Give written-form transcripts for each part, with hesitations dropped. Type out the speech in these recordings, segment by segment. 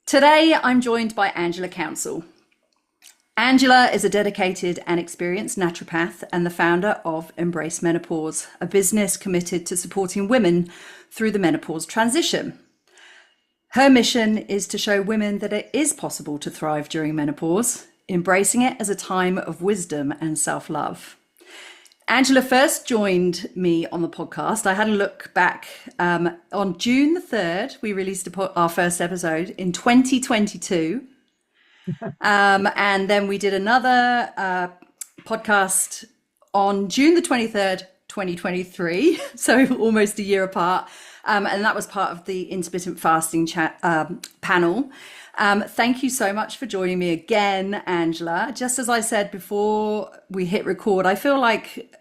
Today, I'm joined by Angela Counsel. Angela is a dedicated and experienced naturopath and the founder of Embrace Menopause, a business committed to supporting women through the menopause transition. Her mission is to show women that it is possible to thrive during menopause, embracing it as a time of wisdom and self-love. Angela first joined me on the podcast. I had a look back on June the 3rd. We released our first episode in 2022. And then we did another podcast on June the 23rd, 2023. So almost a year apart. And that was part of the intermittent fasting panel. Thank you so much for joining me again, Angela. Just as I said before we hit record, I feel like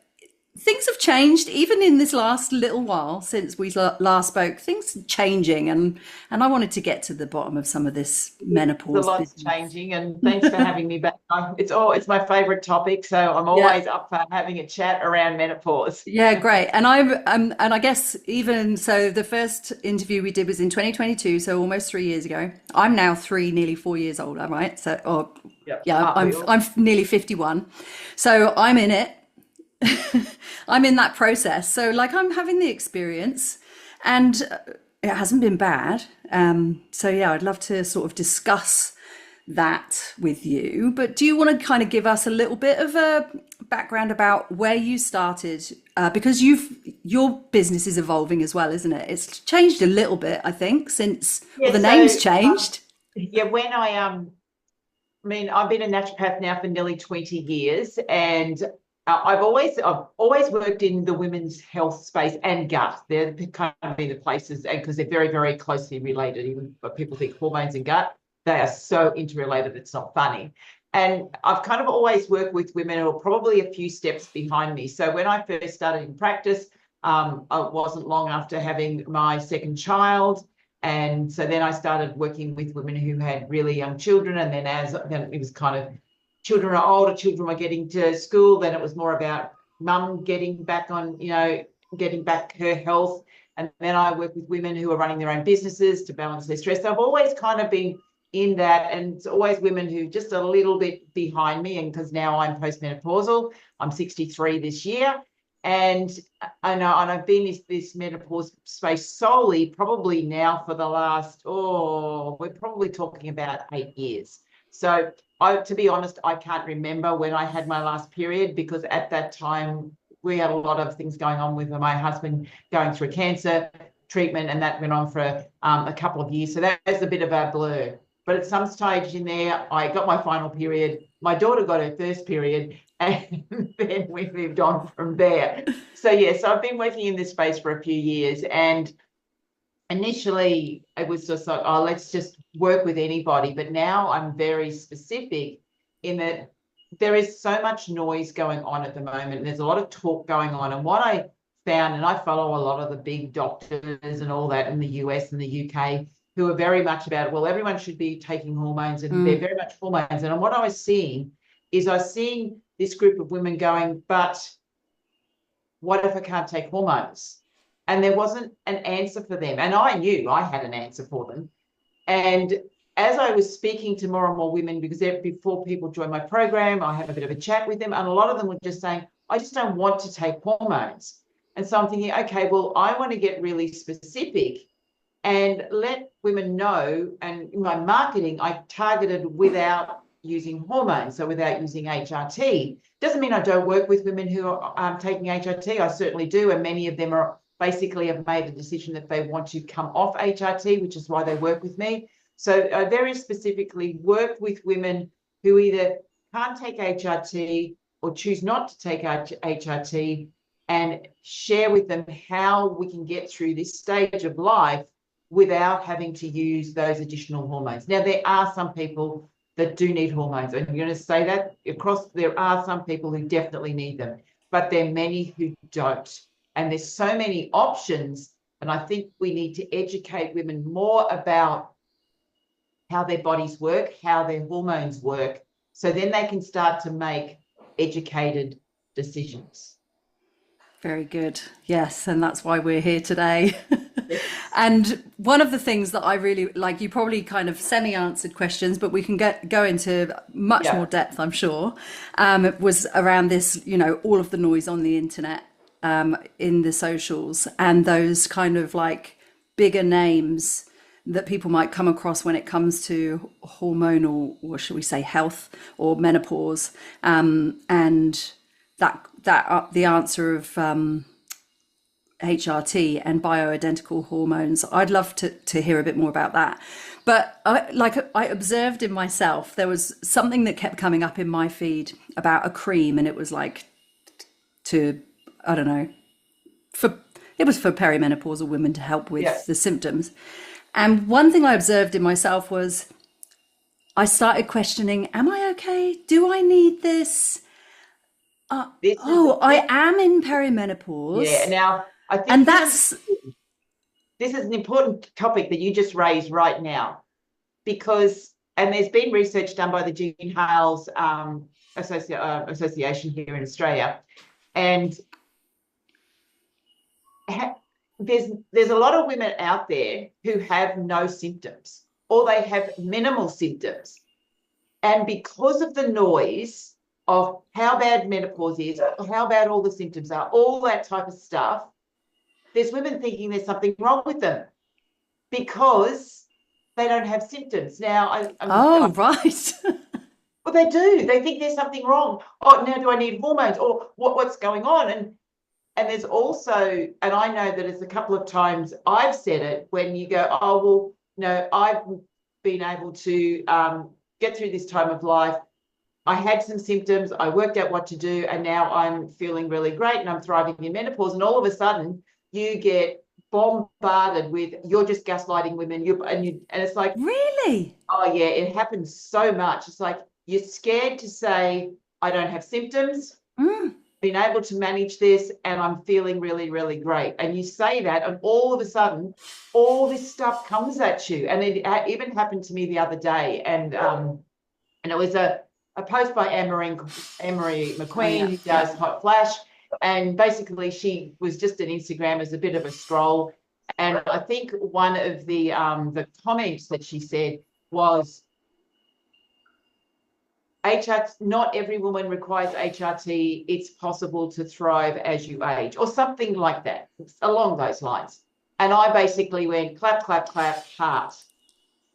things have changed even in this last little while since we last spoke. Things are changing, and I wanted to get to the bottom of some of this menopause. A lot's changing, and thanks for having me back. It's my favorite topic, so I'm always up for having a chat around menopause. Yeah, great. And I guess even so, the first interview we did was in 2022, so almost 3 years ago. I'm now nearly 4 years older, right? So, yeah, I'm nearly 51, so I'm in it. I'm in that process. So I'm having the experience, and it hasn't been bad. So yeah, I'd love to sort of discuss that with you. But do you want to kind of give us a little bit of a background about where you started? Because your business is evolving as well, isn't it? It's changed a little bit, I think, since the name's changed. When I've been a naturopath now for nearly 20 years, and I've always worked in the women's health space and gut. They're kind of the places, and because they're very, very closely related. Even but people think hormones and gut, they are so interrelated. It's not funny. And I've kind of always worked with women who are probably a few steps behind me. So when I first started in practice, it wasn't long after having my second child. And so then I started working with women who had really young children. And then it was kind of children are older, children were getting to school. Then it was more about mum getting back on, getting back her health. And then I work with women who are running their own businesses to balance their stress. So I've always kind of been in that, and it's always women who just a little bit behind me. And because now I'm postmenopausal, I'm 63 this year. And I've been in this menopause space solely probably now for the last, we're probably talking about 8 years. So to be honest, I can't remember when I had my last period, because at that time we had a lot of things going on with my husband going through cancer treatment, and that went on for a couple of years. So that's a bit of a blur. But at some stage in there, I got my final period. My daughter got her first period, and then we moved on from there. So I've been working in this space for a few years, and initially it was just like, let's just work with anybody. But now I'm very specific in that there is so much noise going on at the moment, and there's a lot of talk going on. And what I found, and I follow a lot of the big doctors and all that in the US and the UK, who are very much about, well, everyone should be taking hormones, and they're very much hormones. And what I was seeing is this group of women going, but what if I can't take hormones? And there wasn't an answer for them. And I knew I had an answer for them. And as I was speaking to more and more women, because before people join my program, I have a bit of a chat with them. And a lot of them were just saying, I just don't want to take hormones. And so I'm thinking, okay, well, I want to get really specific and let women know. And in my marketing, I targeted without using hormones, so without using HRT. Doesn't mean I don't work with women who are taking HRT. I certainly do. And many of them basically have made a decision that they want to come off HRT, which is why they work with me. So I very specifically work with women who either can't take HRT or choose not to take HRT, and share with them how we can get through this stage of life without having to use those additional hormones. Now, there are some people that do need hormones, and I'm going to say that there are some people who definitely need them, but there are many who don't. And there's so many options. And I think we need to educate women more about how their bodies work, how their hormones work, so then they can start to make educated decisions. Very good. Yes, and that's why we're here today. Yes. And one of the things that I really like, you probably kind of semi-answered questions, but we can go into much more Yeah. depth, I'm sure, was around this, all of the noise on the internet, in the socials, and those kind of like bigger names that people might come across when it comes to hormonal, or should we say health or menopause, and the answer of HRT and bioidentical hormones. I'd love to hear a bit more about that. But I observed in myself, there was something that kept coming up in my feed about a cream, and it was like to, I don't know, for it was for perimenopausal women to help Yeah. with the symptoms. And one thing I observed in myself was I started questioning, am I okay? Do I need this? This is Oh, this, I am in yeah. perimenopause. Now, I And think that's, this is an important topic that you just raised right now, because and there's been research done by the Jean Hales Association here in Australia, and there's a lot of women out there who have no symptoms, or they have minimal symptoms, and because of the noise of how bad menopause is, how bad all the symptoms are, all that type of stuff, there's women thinking there's something wrong with them because they don't have symptoms. Now, oh, right. well, they do. They think there's something wrong. Oh, now do I need hormones, or what's going on? And there's also, and I know that it's a couple of times I've said it, when you go, oh, well, no, I've been able to get through this time of life. I had some symptoms, I worked out what to do, and now I'm feeling really great and I'm thriving in menopause. And all of a sudden, you get bombarded with, you're just gaslighting women. And it's like, Really? oh yeah, it happens so much. It's like you're scared to say, I don't have symptoms, Mm. been able to manage this, and I'm feeling really, really great. And you say that, and all of a sudden, all this stuff comes at you. And it even happened to me the other day. And it was a post by Anne-Marie Oh, McQueen, yeah, who yeah. does Hot Flash. And basically, she was just an Instagram as a bit of a stroll. And I think one of the comments that she said was, HRT, not every woman requires HRT. It's possible to thrive as you age, or something like that, along those lines. And I basically went clap, clap, clap, heart.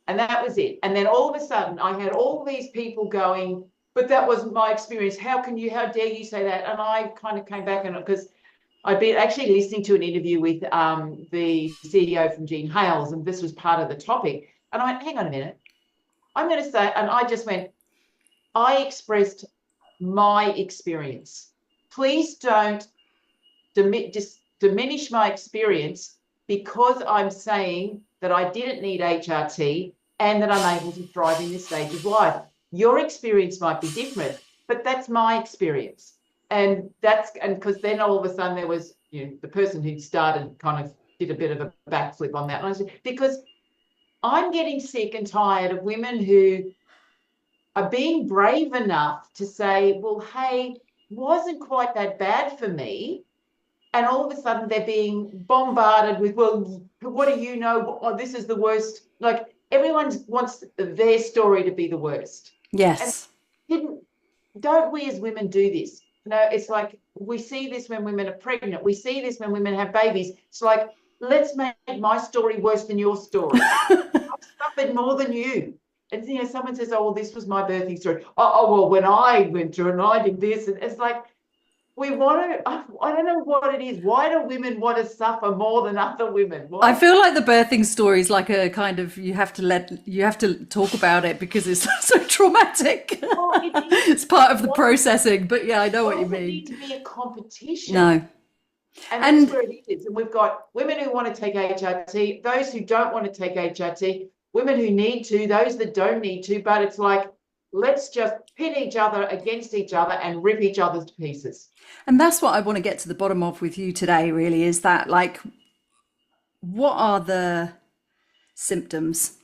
And that was it. And then all of a sudden, I had all these people going, but that wasn't my experience. How dare you say that? And I kind of came back, and because I'd been actually listening to an interview with the CEO from Jean Hales, and this was part of the topic. And I went, hang on a minute. I'm going to say, and I just went, I expressed my experience. Please don't diminish my experience because I'm saying that I didn't need HRT and that I'm able to thrive in this stage of life. Your experience might be different, but that's my experience. And because then all of a sudden there was, the person who started kind of did a bit of a backflip on that. And I said, because I'm getting sick and tired of women who are being brave enough to say, well, hey, wasn't quite that bad for me. And all of a sudden they're being bombarded with, well, what do you know? Oh, this is the worst. Like, everyone wants their story to be the worst. And Yes. don't we as women do this? No, it's like we see this when women are pregnant. We see this when women have babies. It's like, let's make my story worse than your story. I've suffered more than you. And someone says, oh, well, this was my birthing story. Oh, well, when I went through and I did this, and it's like, we want to, I don't know what it is. Why do women want to suffer more than other women? I Why? feel like the birthing story is like a kind of, you have to talk about it because it's so traumatic. Oh, it is. It's part of the processing, but yeah, I know what you Doesn't mean. need to be a competition. No. And that's And where it is. And we've got women who want to take HRT, those who don't want to take HRT, women who need to, those that don't need to. But it's like, let's just pit each other against each other and rip each other to pieces. that's what I want to get to the bottom of with you today, really, is that like, what are the symptoms,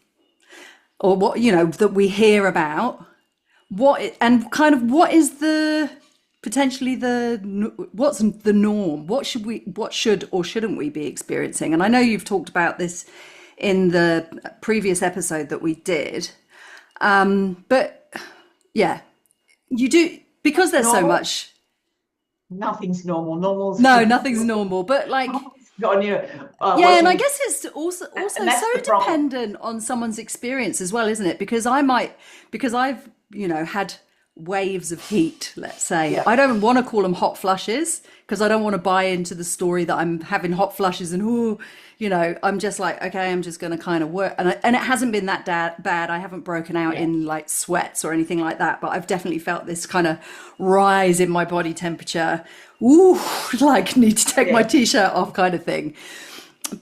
or what, that we hear about, and kind of what is the potentially what's the norm? What should or shouldn't we be experiencing? And I know you've talked about this in the previous episode that we did, but yeah, you do, because there's so Normal? much. Nothing's normal. Normal's No, nothing's normal, but like, on you. yeah, and I guess it's also And that's so the problem. dependent on someone's experience as well, isn't it? Because because I've, had waves of heat, let's say. Yeah. I don't want to call them hot flushes because I don't want to buy into the story that I'm having hot flushes and, oh, I'm just like, okay, I'm just going to kind of work. And it hasn't been that bad. I haven't broken out in like sweats or anything like that, but I've definitely felt this kind of rise in my body temperature. Ooh, like need to take my t-shirt off kind of thing.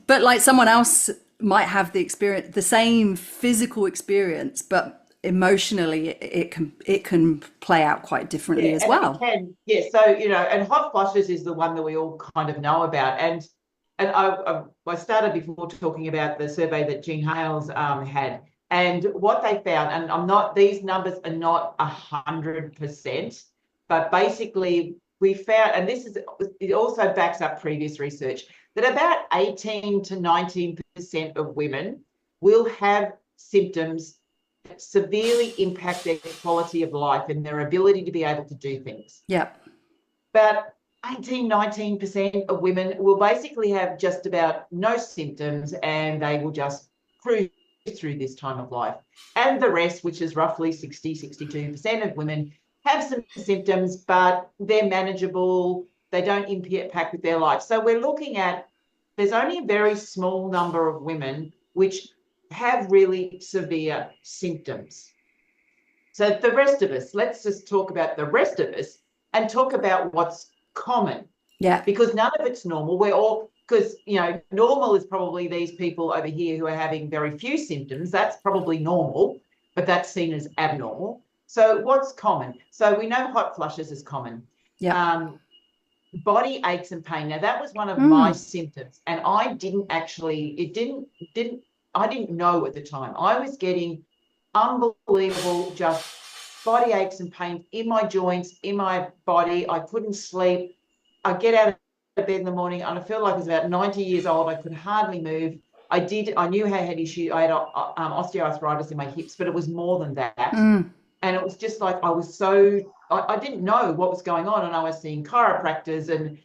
But like someone else might have the same physical experience, but emotionally it can play out quite differently as well. So and hot flushes is the one that we all kind of know about, and I started before talking about the survey that Jean Hales had, and what they found, and these numbers are not 100%, but basically we found, and it also backs up previous research, that about 18 to 19% of women will have symptoms that severely impact their quality of life and their ability to be able to do things. Yeah. But 19% of women will basically have just about no symptoms, and they will just cruise through this time of life. And the rest, which is roughly 62% of women, have some symptoms, but they're manageable. They don't impact with their life. So we're looking at, there's only a very small number of women which have really severe symptoms. So the rest of us, let's just talk about the rest of us and talk about what's common. Yeah. Because none of it's normal. Because normal is probably these people over here who are having very few symptoms. That's probably normal, but that's seen as abnormal. So what's common? So we know hot flushes is common. Yeah. Body aches and pain. Now that was one of my symptoms, and I didn't know at the time. I was getting unbelievable just body aches and pain in my joints, in my body. I couldn't sleep. I get out of bed in the morning and I felt like I was about 90 years old. I could hardly move. I knew I had osteoarthritis in my hips, but it was more than that. And it was just like I didn't know what was going on, and I was seeing chiropractors and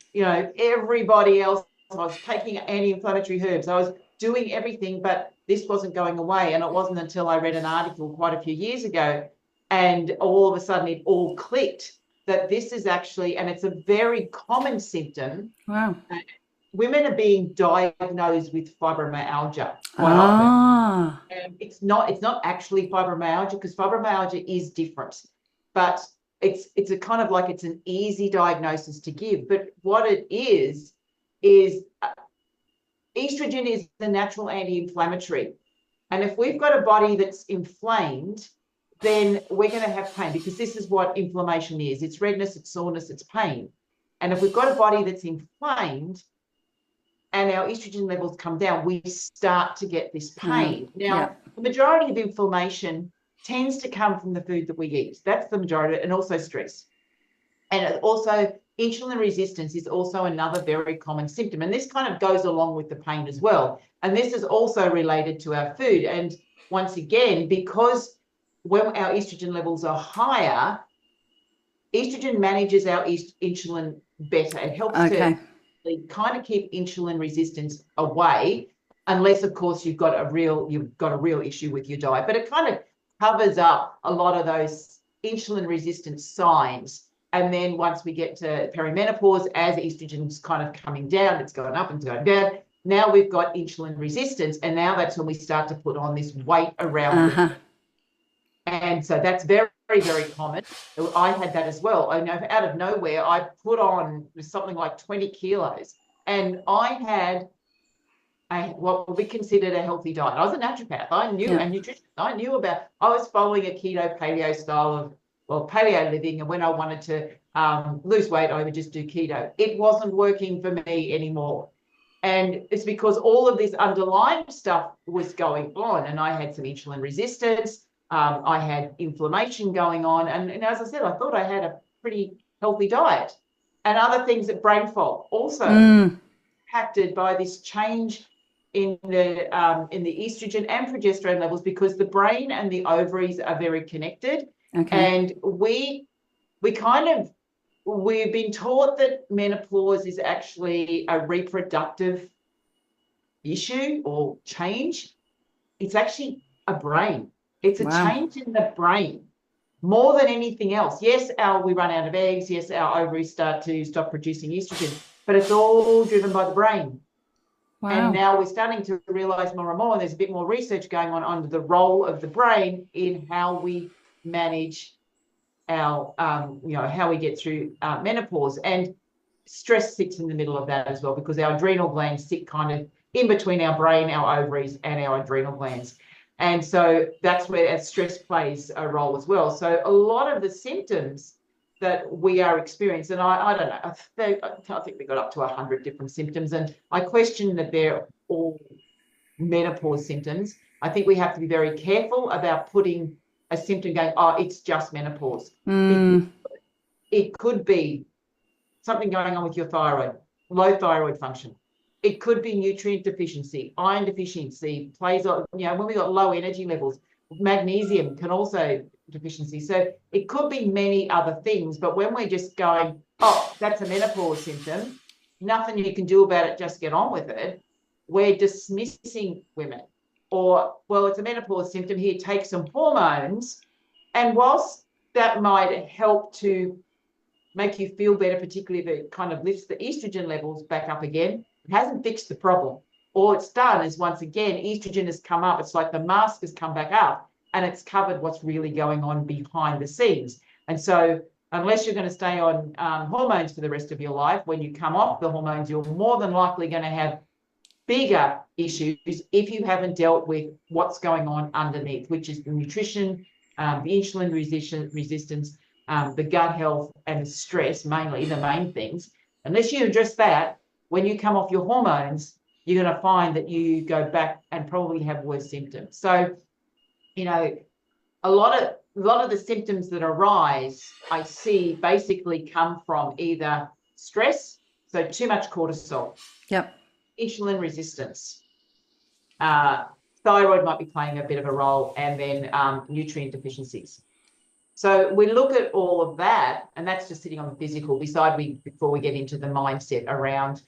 everybody else. I was taking anti-inflammatory herbs. I was doing everything, but this wasn't going away. And it wasn't until I read an article quite a few years ago, and all of a sudden it all clicked that this is actually, and it's a very common symptom. Wow. Women are being diagnosed with fibromyalgia quite often. And it's not actually fibromyalgia, because fibromyalgia is different, but it's a kind of like, it's an easy diagnosis to give. But what it is estrogen is the natural anti-inflammatory. And if we've got a body that's inflamed, then we're going to have pain, because this is what inflammation is. It's redness, it's soreness, it's pain. And if we've got a body that's inflamed and our estrogen levels come down, we start to get this pain. Now, the majority of inflammation tends to come from the food that we eat. That's the majority, and also stress. And also insulin resistance is also another very common symptom. And this kind of goes along with the pain as well. And this is also related to our food. And once again, because when our estrogen levels are higher, estrogen manages our insulin better. It helps to kind of keep insulin resistance away, unless of course you've got a real issue with your diet. But it kind of covers up a lot of those insulin resistant signs. And then once we get to perimenopause, as estrogen's kind of coming down, it's going up and going down. Now we've got insulin resistance, and now that's when we start to put on this weight around it. And so that's very, very common. I had that as well. I know, out of nowhere, I put on something like 20 kilos, and I had what we considered a healthy diet. I was a naturopath. I knew a nutritionist. I was following a keto paleo style of, paleo living. And when I wanted to lose weight, I would just do keto. It wasn't working for me anymore. And it's because all of this underlying stuff was going on. And I had some insulin resistance. I had inflammation going on. And as I said, I thought I had a pretty healthy diet, and other things that brain fog also impacted by this change in the estrogen and progesterone levels, because the brain and the ovaries are very connected. And we've been taught that menopause is actually a reproductive issue or change. It's actually a brain. It's a change in the brain more than anything else. Yes, we run out of eggs. Yes, our ovaries start to stop producing estrogen, but it's all driven by the brain. And now we're starting to realize more and more, and there's a bit more research going on the role of the brain in how we manage our, how we get through menopause. And stress sits in the middle of that as well, because our adrenal glands sit kind of in between our brain, our ovaries, and our adrenal glands. And so that's where stress plays a role as well. So a lot of the symptoms that we are experiencing, and I don't know, I think we got up to 100 different symptoms, and I question that they're all menopause symptoms. I think we have to be very careful about putting a symptom going, oh, it's just menopause. It could be something going on with your thyroid, low thyroid function. It could be nutrient deficiency, iron deficiency plays on, when we got low energy levels, magnesium can also deficiency. So it could be many other things, but when we're just going, oh, that's a menopause symptom, nothing you can do about it, just get on with it, we're dismissing women. Or, well, it's a menopause symptom, here, take some hormones. And whilst that might help to make you feel better, particularly if it kind of lifts the estrogen levels back up again, it hasn't fixed the problem. All it's done is, once again, estrogen has come up. It's like the mask has come back up, and it's covered what's really going on behind the scenes. And so unless you're going to stay on hormones for the rest of your life, when you come off the hormones, you're more than likely going to have bigger issues if you haven't dealt with what's going on underneath, which is the nutrition, the insulin resistance, the gut health, and the stress, mainly the main things. Unless you address that, when you come off your hormones, you're going to find that you go back and probably have worse symptoms. So, a lot of the symptoms that arise, I see, basically come from either stress, so too much cortisol, insulin resistance, thyroid might be playing a bit of a role, and then nutrient deficiencies. So we look at all of that, and that's just sitting on the physical, before we get into the mindset around,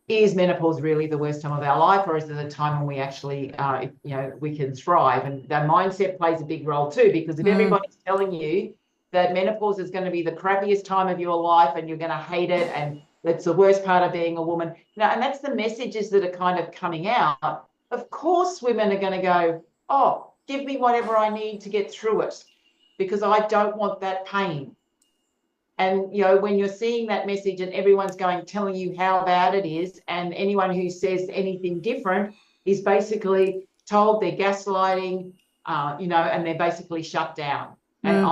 is menopause really the worst time of our life, or is it a time when we actually, we can thrive? And that mindset plays a big role too, because if everybody's telling you that menopause is going to be the crappiest time of your life and you're going to hate it, and that's the worst part of being a woman, and that's the messages that are kind of coming out, of course women are going to go, oh, give me whatever I need to get through it, because I don't want that pain. And, when you're seeing that message and everyone's telling you how bad it is, and anyone who says anything different is basically told they're gaslighting, and they're basically shut down. And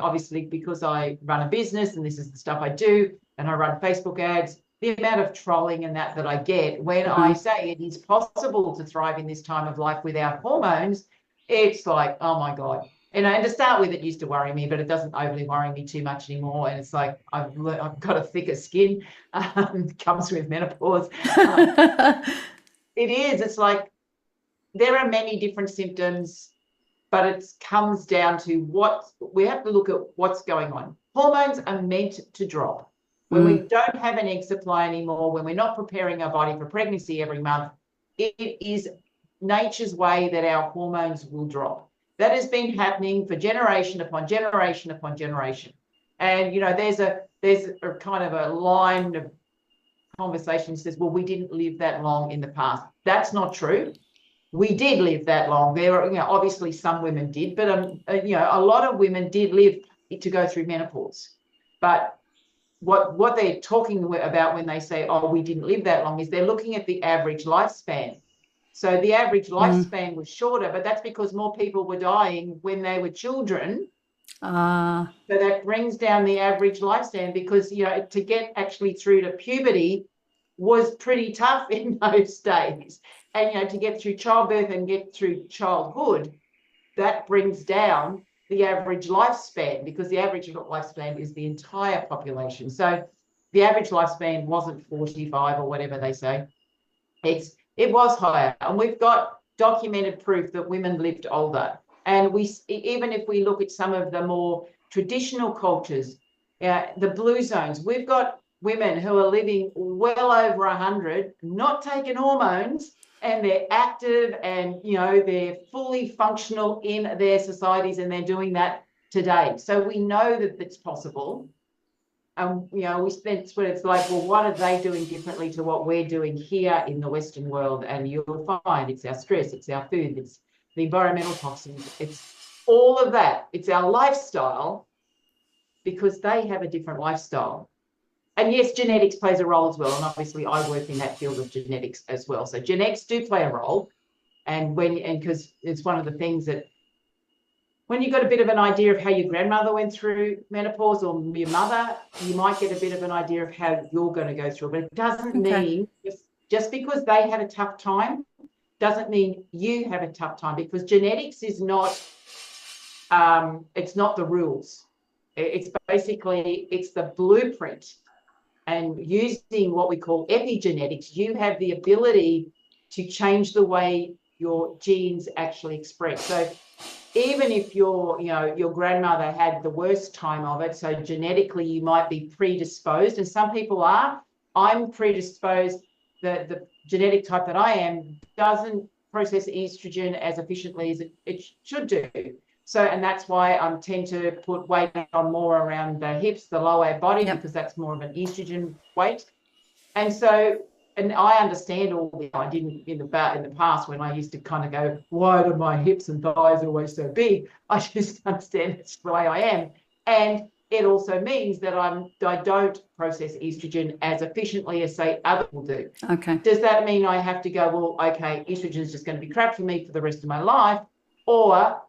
obviously, because I run a business and this is the stuff I do, and I run Facebook ads, the amount of trolling and that I get when I say it is possible to thrive in this time of life without hormones, it's like, oh my God. And to start with, it used to worry me, but it doesn't overly worry me too much anymore. And it's like, I've got a thicker skin. It comes with menopause. It is. It's like there are many different symptoms, but it comes down to we have to look at what's going on. Hormones are meant to drop. When we don't have an egg supply anymore, when we're not preparing our body for pregnancy every month, it is nature's way that our hormones will drop. That has been happening for generation upon generation upon generation. And, there's a kind of a line of conversation that says, well, we didn't live that long in the past. That's not true. We did live that long. There are, obviously some women did, but, a lot of women did live to go through menopause. But what they're talking about when they say, oh, we didn't live that long, is they're looking at the average lifespan. So the average lifespan was shorter, but that's because more people were dying when they were children. So that brings down the average lifespan, because, to get actually through to puberty was pretty tough in those days. And, to get through childbirth and get through childhood, that brings down the average lifespan, because the average lifespan is the entire population. So the average lifespan wasn't 45 or whatever they say. It was higher, and we've got documented proof that women lived older. And even if we look at some of the more traditional cultures, the blue zones, we've got women who are living well over 100, not taking hormones, and they're active, and they're fully functional in their societies, and they're doing that today. So we know that it's possible. We spent what it's like, well, what are they doing differently to what we're doing here in the Western world? And you'll find it's our stress, it's our food, it's the environmental toxins, it's all of that. It's our lifestyle, because they have a different lifestyle. And yes, genetics plays a role as well. And obviously I work in that field of genetics as well. So genetics do play a role. And because it's one of the things that when you've got a bit of an idea of how your grandmother went through menopause, or your mother, you might get a bit of an idea of how you're going to go through it. But it doesn't mean, just because they had a tough time, doesn't mean you have a tough time, because genetics is not, it's not the rules. It's basically, it's the blueprint. And using what we call epigenetics, you have the ability to change the way your genes actually express. So even if your grandmother had the worst time of it, so genetically you might be predisposed, and some people are. I'm predisposed. The genetic type that I am doesn't process estrogen as efficiently as it should do. So, and that's why I tend to put weight on more around the hips, the lower body, because that's more of an estrogen weight. And so, and I understand all this. I didn't in the past, when I used to kind of go, why do my hips and thighs always so big? I just understand it's the way I am. And it also means that I don't process estrogen as efficiently as, say, other people do. Okay. Does that mean I have to go, well, okay, estrogen is just going to be crap for me for the rest of my life? Or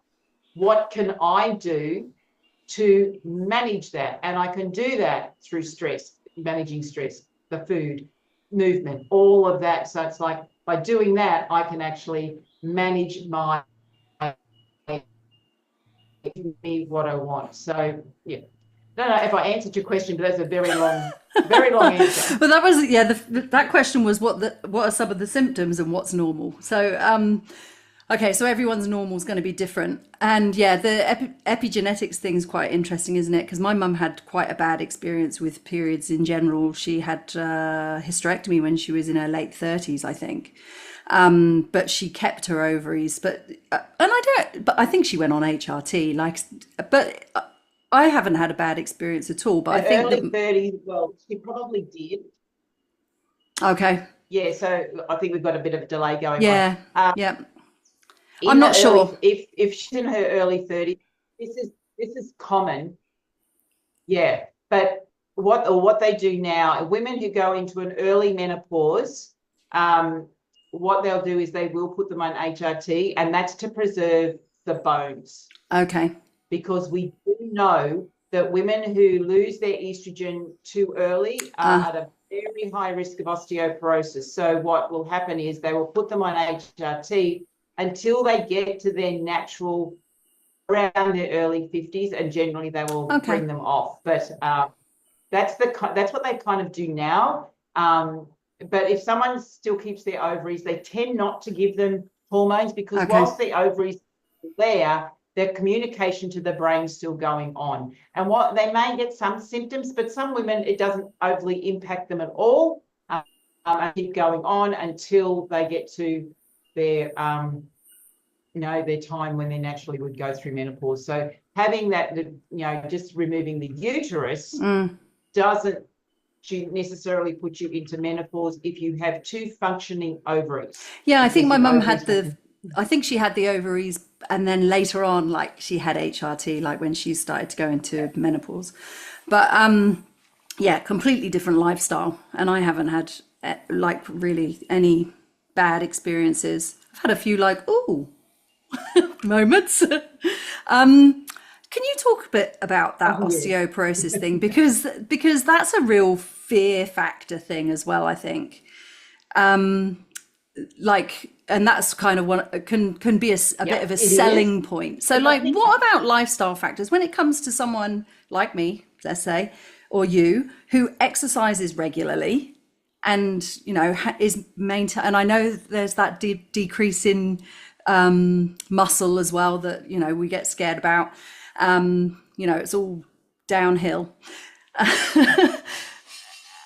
what can I do to manage that? And I can do that through stress, managing stress, the food, movement, all of that. So it's like, by doing that, I can actually manage my what I want. So yeah, I don't know if I answered your question, but that's a very long answer. Well, that was that question was what are some of the symptoms and what's normal. So okay, so everyone's normal is going to be different. And the epigenetics thing is quite interesting, isn't it? Because my mum had quite a bad experience with periods in general. She had hysterectomy when she was in her late 30s, I think. But she kept her ovaries. But I think she went on HRT. But I haven't had a bad experience at all. But I think early 30s, well, she probably did. Okay. Yeah, so I think we've got a bit of a delay going on. Yeah. I'm not sure if she's in her early 30s. This is common, but what they do now, women who go into an early menopause, what they'll do is they will put them on HRT, and that's to preserve the bones. Okay. Because we do know that women who lose their estrogen too early are at a very high risk of osteoporosis. So what will happen is they will put them on HRT until they get to their natural, around their early 50s, and generally they will bring them off. But that's what they kind of do now. But if someone still keeps their ovaries, they tend not to give them hormones, because whilst the ovaries are there, their communication to the brain is still going on. And what they may get some symptoms, but some women, it doesn't overly impact them at all. And keep going on until they get to their their time when they naturally would go through menopause. So having that, just removing the uterus doesn't necessarily put you into menopause if you have two functioning ovaries. Yeah, I think my mum had I think she had the ovaries, and then later on, like, she had HRT, like when she started to go into menopause. But completely different lifestyle. And I haven't had really any bad experiences. I've had a few moments. Can you talk a bit about that osteoporosis thing? Because that's a real fear factor thing as well, I think. and that's kind of what can be a bit of a it is. selling point. So like, what about lifestyle factors when it comes to someone like me, let's say, or you, who exercises regularly and, you know, is maintain, and I know there's that decrease in muscle as well that, you know, we get scared about. You know, it's all downhill.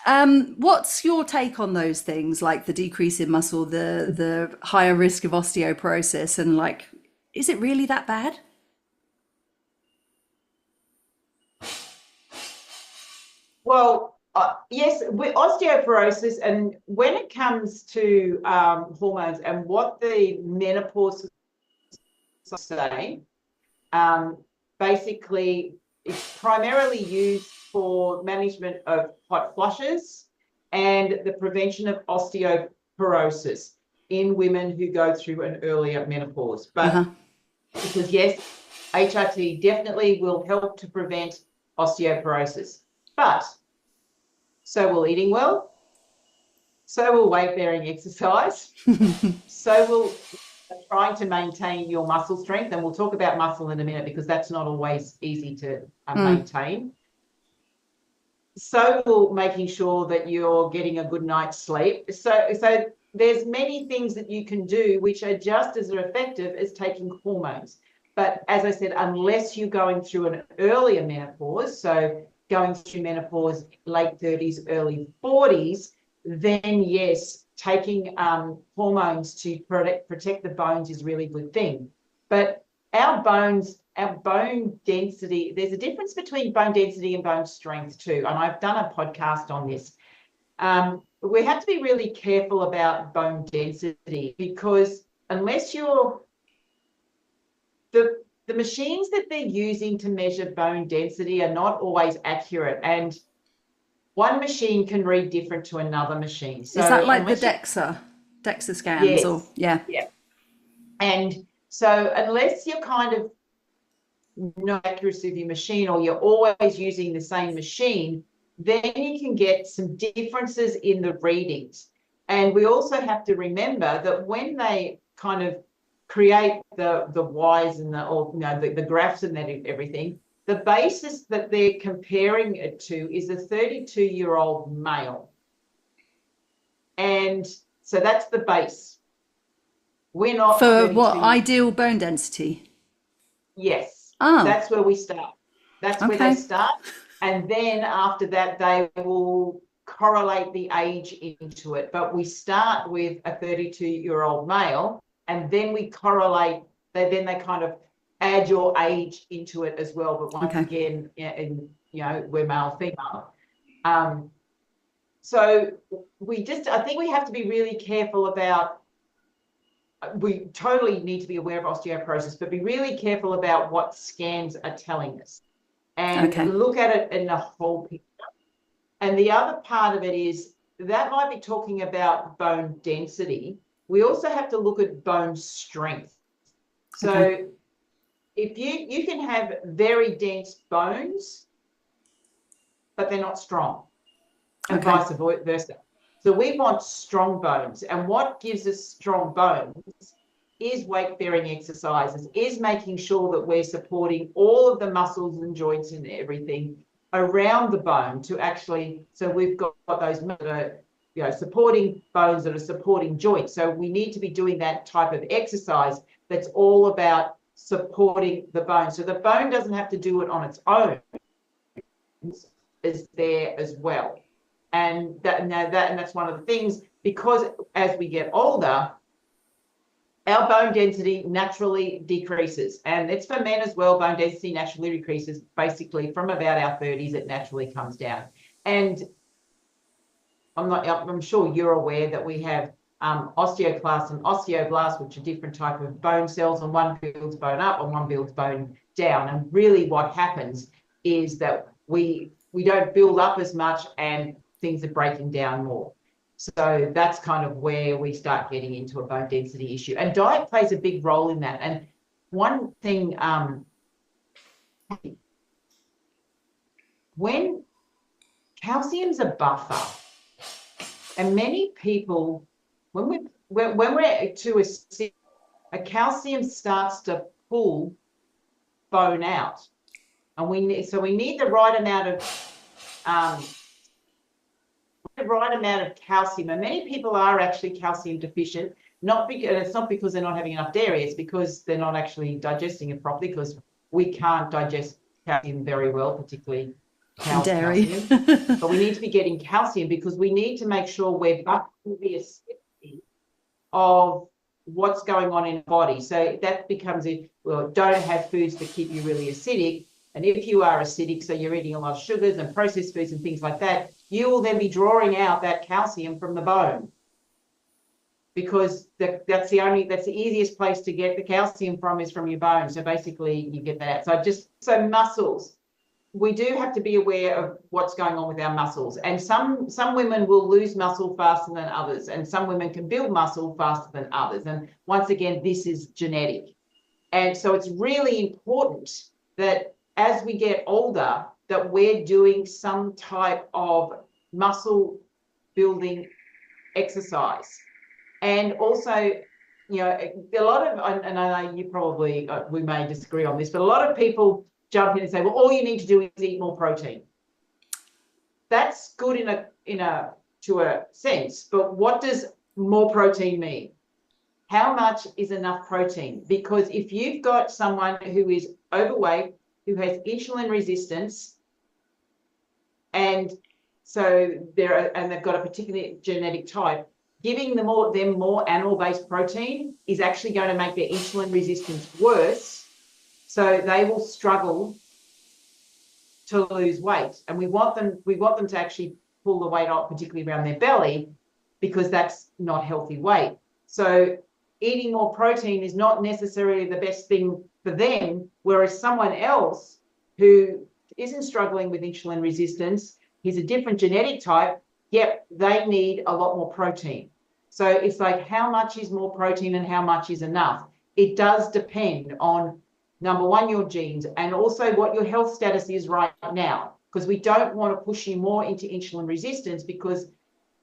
What's your take on those things, like the decrease in muscle, the higher risk of osteoporosis, and like, is it really that bad? Well, yes, with osteoporosis, and when it comes to hormones and what the menopause say, basically it's primarily used for management of hot flushes and the prevention of osteoporosis in women who go through an earlier menopause. But because yes, HRT definitely will help to prevent osteoporosis. But so will eating well, so will weight-bearing exercise, so will trying to maintain your muscle strength. And we'll talk about muscle in a minute because that's not always easy to maintain. So will making sure that you're getting a good night's sleep. So there's many things that you can do which are just as effective as taking hormones. But as I said, unless you're going through an earlier menopause, so going through menopause, late 30s, early 40s, then yes, taking hormones to protect the bones is a really good thing. But our bone density, there's a difference between bone density and bone strength too. And I've done a podcast on this. We have to be really careful about bone density because unless you're the machines that they're using to measure bone density are not always accurate, and one machine can read different to another machine. So is that like the DEXA scans? Yes. Or yeah. And so unless you're kind of not accuracy of your machine or you're always using the same machine, then you can get some differences in the readings. And we also have to remember that when they kind of create the Ys and the graphs and that everything, the basis that they're comparing it to is a 32-year-old male. And so that's the base. We're not for what ideal bone density? Yes. That's where we start. That's where they start. And then after that, they will correlate the age into it. But we start with a 32-year-old male, and then we correlate, then they kind of add your age into it as well. But once again, we're male, female. So I think we have to be really careful about, we totally need to be aware of osteoporosis, but be really careful about what scans are telling us and look at it in the whole picture. And the other part of it is that might be talking about bone density. We also have to look at bone strength. So if you can have very dense bones, but they're not strong, and vice versa. So we want strong bones. And what gives us strong bones is weight-bearing exercises, is making sure that we're supporting all of the muscles and joints and everything around the bone to actually, so we've got those supporting bones that are supporting joints. So we need to be doing that type of exercise that's all about supporting the bone. So the bone doesn't have to do it on its own, is there as well. And that's one of the things, because as we get older, our bone density naturally decreases. And it's for men as well. Bone density naturally decreases basically from about our 30s. It naturally comes down. And I'm sure you're aware that we have osteoclasts and osteoblasts, which are different type of bone cells, and one builds bone up and one builds bone down. And really what happens is that we don't build up as much and things are breaking down more. So that's kind of where we start getting into a bone density issue. And diet plays a big role in that. And one thing, when calcium's a buffer, and many people, when we're when we're too acidic, a calcium starts to pull bone out, and we need the right amount of calcium. And many people are actually calcium deficient, it's not because they're not having enough dairy, it's because they're not actually digesting it properly, because we can't digest calcium very well, particularly cow's Dairy. calcium. But we need to be getting calcium because we need to make sure we're bucking the acidity of what's going on in the body. So that becomes don't have foods that keep you really acidic. And if you are acidic, so you're eating a lot of sugars and processed foods and things like that, you will then be drawing out that calcium from the bone, because that's the easiest place to get the calcium from, is from your bone. So basically you get that. So muscles, we do have to be aware of what's going on with our muscles. And some women will lose muscle faster than others, and some women can build muscle faster than others. And once again, this is genetic. And so it's really important that as we get older, that we're doing some type of muscle building exercise. And also, a lot of, and I know you probably, we may disagree on this, but a lot of people jump in and say, well, all you need to do is eat more protein. That's good to a sense, but what does more protein mean? How much is enough protein? Because if you've got someone who is overweight, who has insulin resistance, and so they've got a particular genetic type, giving them more animal-based protein is actually going to make their insulin resistance worse. So they will struggle to lose weight. And we want them to actually pull the weight off, particularly around their belly, because that's not healthy weight. So eating more protein is not necessarily the best thing for them, whereas someone else who isn't struggling with insulin resistance, he's a different genetic type, yep, they need a lot more protein. So it's like, how much is more protein and how much is enough? It does depend on, number one, your genes, and also what your health status is right now, because we don't want to push you more into insulin resistance, because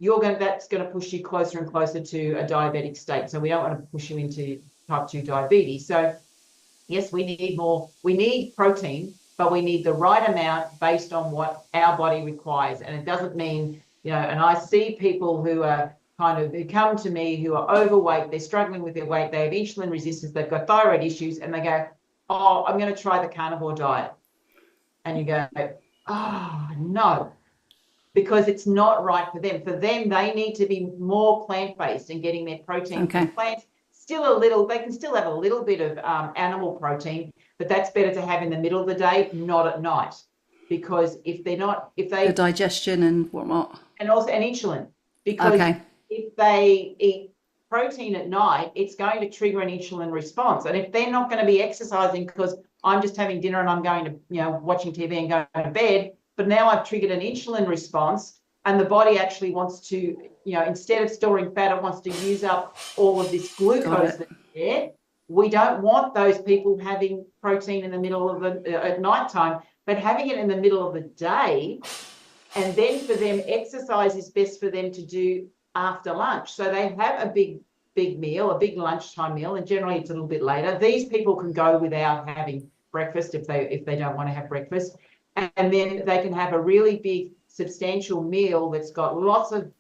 that's going to push you closer and closer to a diabetic state. So we don't want to push you into type 2 diabetes. So yes, we need protein, but we need the right amount based on what our body requires. And it doesn't mean, and I see people who come to me who are overweight, they're struggling with their weight, they have insulin resistance, they've got thyroid issues, and they go, oh, I'm going to try the carnivore diet. And you go, oh, no, because it's not right for them. For them, they need to be more plant-based and getting their protein from plants. They can still have a little bit of animal protein, but that's better to have in the middle of the day, not at night. Because the digestion and whatnot. And also insulin. Because if they eat protein at night, it's going to trigger an insulin response. And if they're not going to be exercising because I'm just having dinner and I'm going to, watching TV and going to bed, but now I've triggered an insulin response, and the body actually wants to, instead of storing fat, it wants to use up all of this glucose that's there. We don't want those people having protein in the middle of at nighttime, but having it in the middle of the day. And then for them, exercise is best for them to do after lunch. So they have a big meal, a big lunchtime meal, and generally it's a little bit later. These people can go without having breakfast if they don't want to have breakfast. And then they can have a really big, substantial meal that's got lots of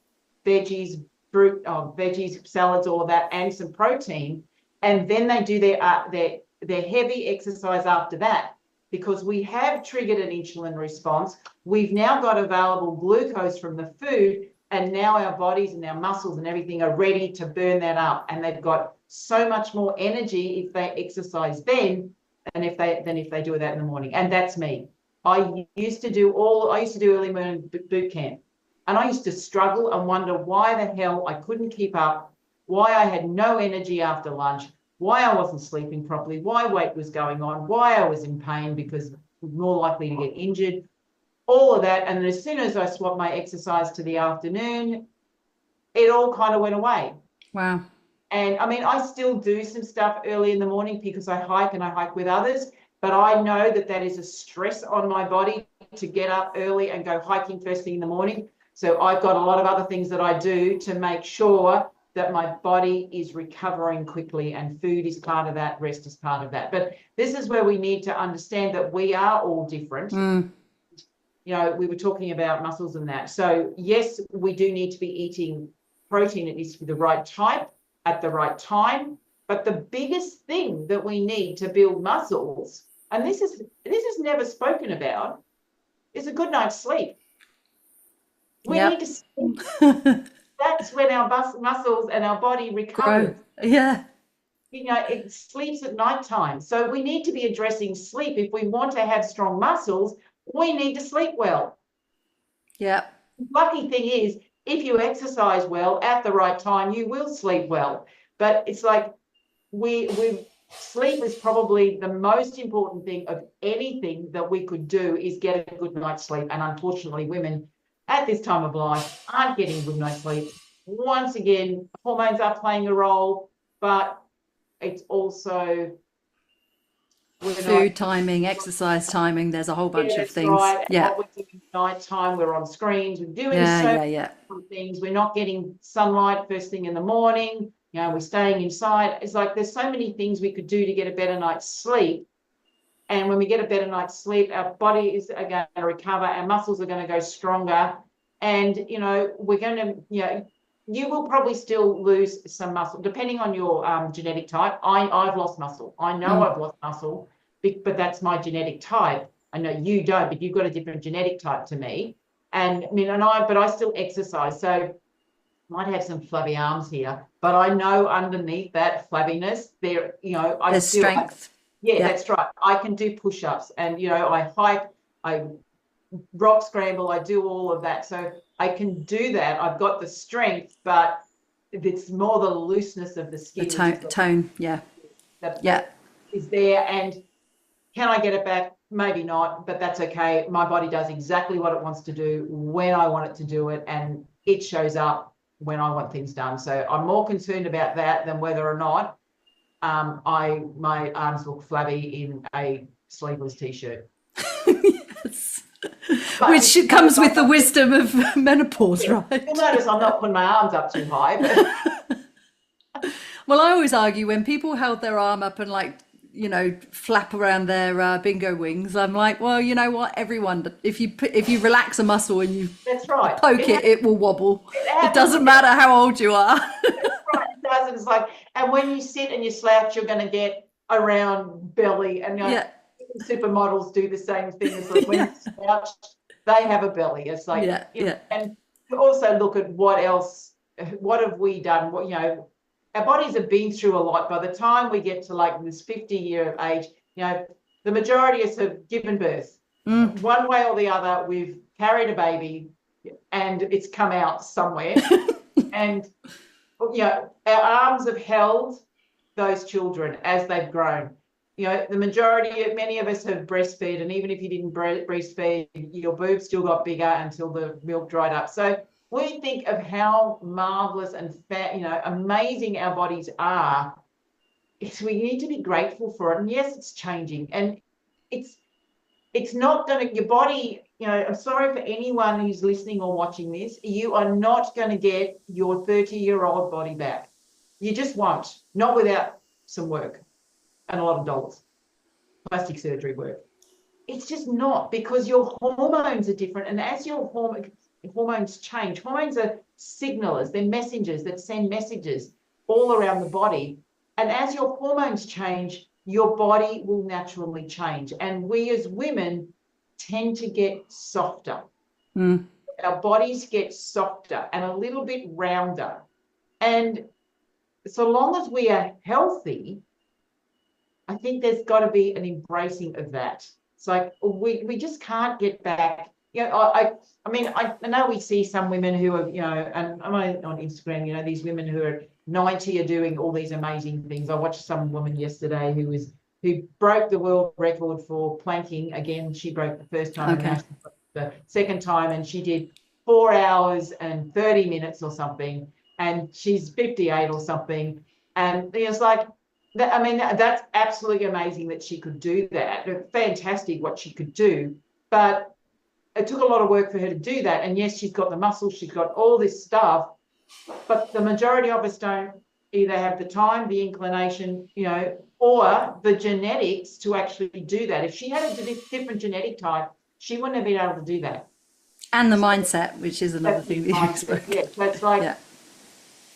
veggies, fruit, veggies, salads, all of that, and some protein. And then they do their heavy exercise after that, because we have triggered an insulin response. We've now got available glucose from the food, and now our bodies and our muscles and everything are ready to burn that up. And they've got so much more energy if they exercise then than if they do that in the morning. And that's me. I used to do early morning boot camp, and I used to struggle and wonder why the hell I couldn't keep up, why I had no energy after lunch, why I wasn't sleeping properly, why weight was going on, why I was in pain because I was more likely to get injured, all of that. And as soon as I swapped my exercise to the afternoon, it all kind of went away. Wow. And I mean, I still do some stuff early in the morning because I hike with others, but I know that is a stress on my body to get up early and go hiking first thing in the morning. So I've got a lot of other things that I do to make sure that my body is recovering quickly, and food is part of that, rest is part of that. But this is where we need to understand that we are all different. You know, we were talking about muscles and that. So yes, we do need to be eating protein. It needs to be the right type at the right time. But the biggest thing that we need to build muscles, and this is never spoken about, is a good night's sleep. We need to sleep. That's when our muscles and our body recovers. Yeah. You know, it sleeps at nighttime. So we need to be addressing sleep. If we want to have strong muscles, we need to sleep well. Yeah. The lucky thing is, if you exercise well at the right time, you will sleep well. But it's like sleep is probably the most important thing of anything that we could do, is get a good night's sleep. And unfortunately, women at this time of life aren't getting good night's sleep. Once again, hormones are playing a role, but it's also food timing, exercise timing. There's a whole bunch of things. Right. Yeah. What we're doing at night time, we're on screens, we're doing many things. We're not getting sunlight first thing in the morning. You know, we're staying inside. It's like there's so many things we could do to get a better night's sleep. And when we get a better night's sleep, our body is going to recover, our muscles are going to go stronger. And, you know, we're going to, you know, you will probably still lose some muscle, depending on your genetic type. I've lost muscle. I know I've lost muscle, but that's my genetic type. I know you don't, but you've got a different genetic type to me. And I mean, but I still exercise. So I might have some flabby arms here, but I know underneath that flabbiness, there, you know, there's strength. That's right. I can do push-ups, and, you know, I hike, I rock scramble, I do all of that. So I can do that. I've got the strength, but it's more the looseness of the skin. The tone, that is there. And can I get it back? Maybe not, but that's okay. My body does exactly what it wants to do when I want it to do it, and it shows up when I want things done. So I'm more concerned about that than whether or not my arms look flabby in a sleeveless t-shirt. Yes. Which comes with the wisdom of menopause, right? You'll notice I'm not putting my arms up too high. But... Well, I always argue when people held their arm up and, like, you know, flap around their bingo wings, I'm like, well, you know what? Everyone, if you relax a muscle and you poke it will wobble. It doesn't matter how old you are. That's right, it does. It's like, and when you sit and you slouch, you're going to get a round belly. And, you know, supermodels do the same thing. It's like when you slouch, they have a belly. It's like, and also look at what have we done? What, you know, our bodies have been through a lot. By the time we get to like this 50-year age, you know, the majority of us have given birth. One way or the other, we've carried a baby and it's come out somewhere. And, you know, our arms have held those children as they've grown. You know, many of us have breastfed, and even if you didn't breastfeed, your boobs still got bigger until the milk dried up. So we think of how marvelous and amazing our bodies are. We need to be grateful for it. And yes, it's changing, and it's not going to, your body, you know, I'm sorry for anyone who's listening or watching this, you are not going to get your 30-year-old body back. You just won't, not without some work and a lot of dollars, plastic surgery work. It's just not, because your hormones are different. And as your hormones change, hormones are signalers, they're messengers that send messages all around the body. And as your hormones change, your body will naturally change. And we as women tend to get softer. Our bodies get softer and a little bit rounder. And so long as we are healthy, I think there's got to be an embracing of that. It's like we just can't get back. You know, I know we see some women who are, you know, and I'm on Instagram, you know, these women who are 90 are doing all these amazing things. I watched some woman yesterday who broke the world record for planking. Again, she broke the first time, and the second time, and she did 4 hours and 30 minutes or something, and she's 58 or something. And it's like, I mean, that's absolutely amazing that she could do that. Fantastic what she could do. But it took a lot of work for her to do that. And yes, she's got the muscles, she's got all this stuff, But the majority of us don't either have the time, the inclination, or the genetics to actually do that. If she had a different genetic type, she wouldn't have been able to do that. And the mindset, which is another thing that you spoke. Yeah, that's like,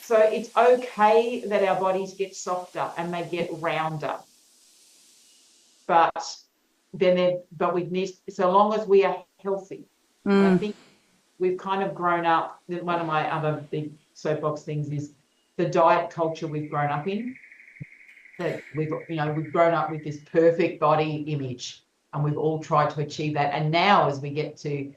so it's okay that our bodies get softer and they get rounder. But we need, so long as we are healthy. I think we've kind of grown up. One of my other big soapbox things is the diet culture we've grown up in. That we've grown up with this perfect body image, and we've all tried to achieve that. And now, as we get to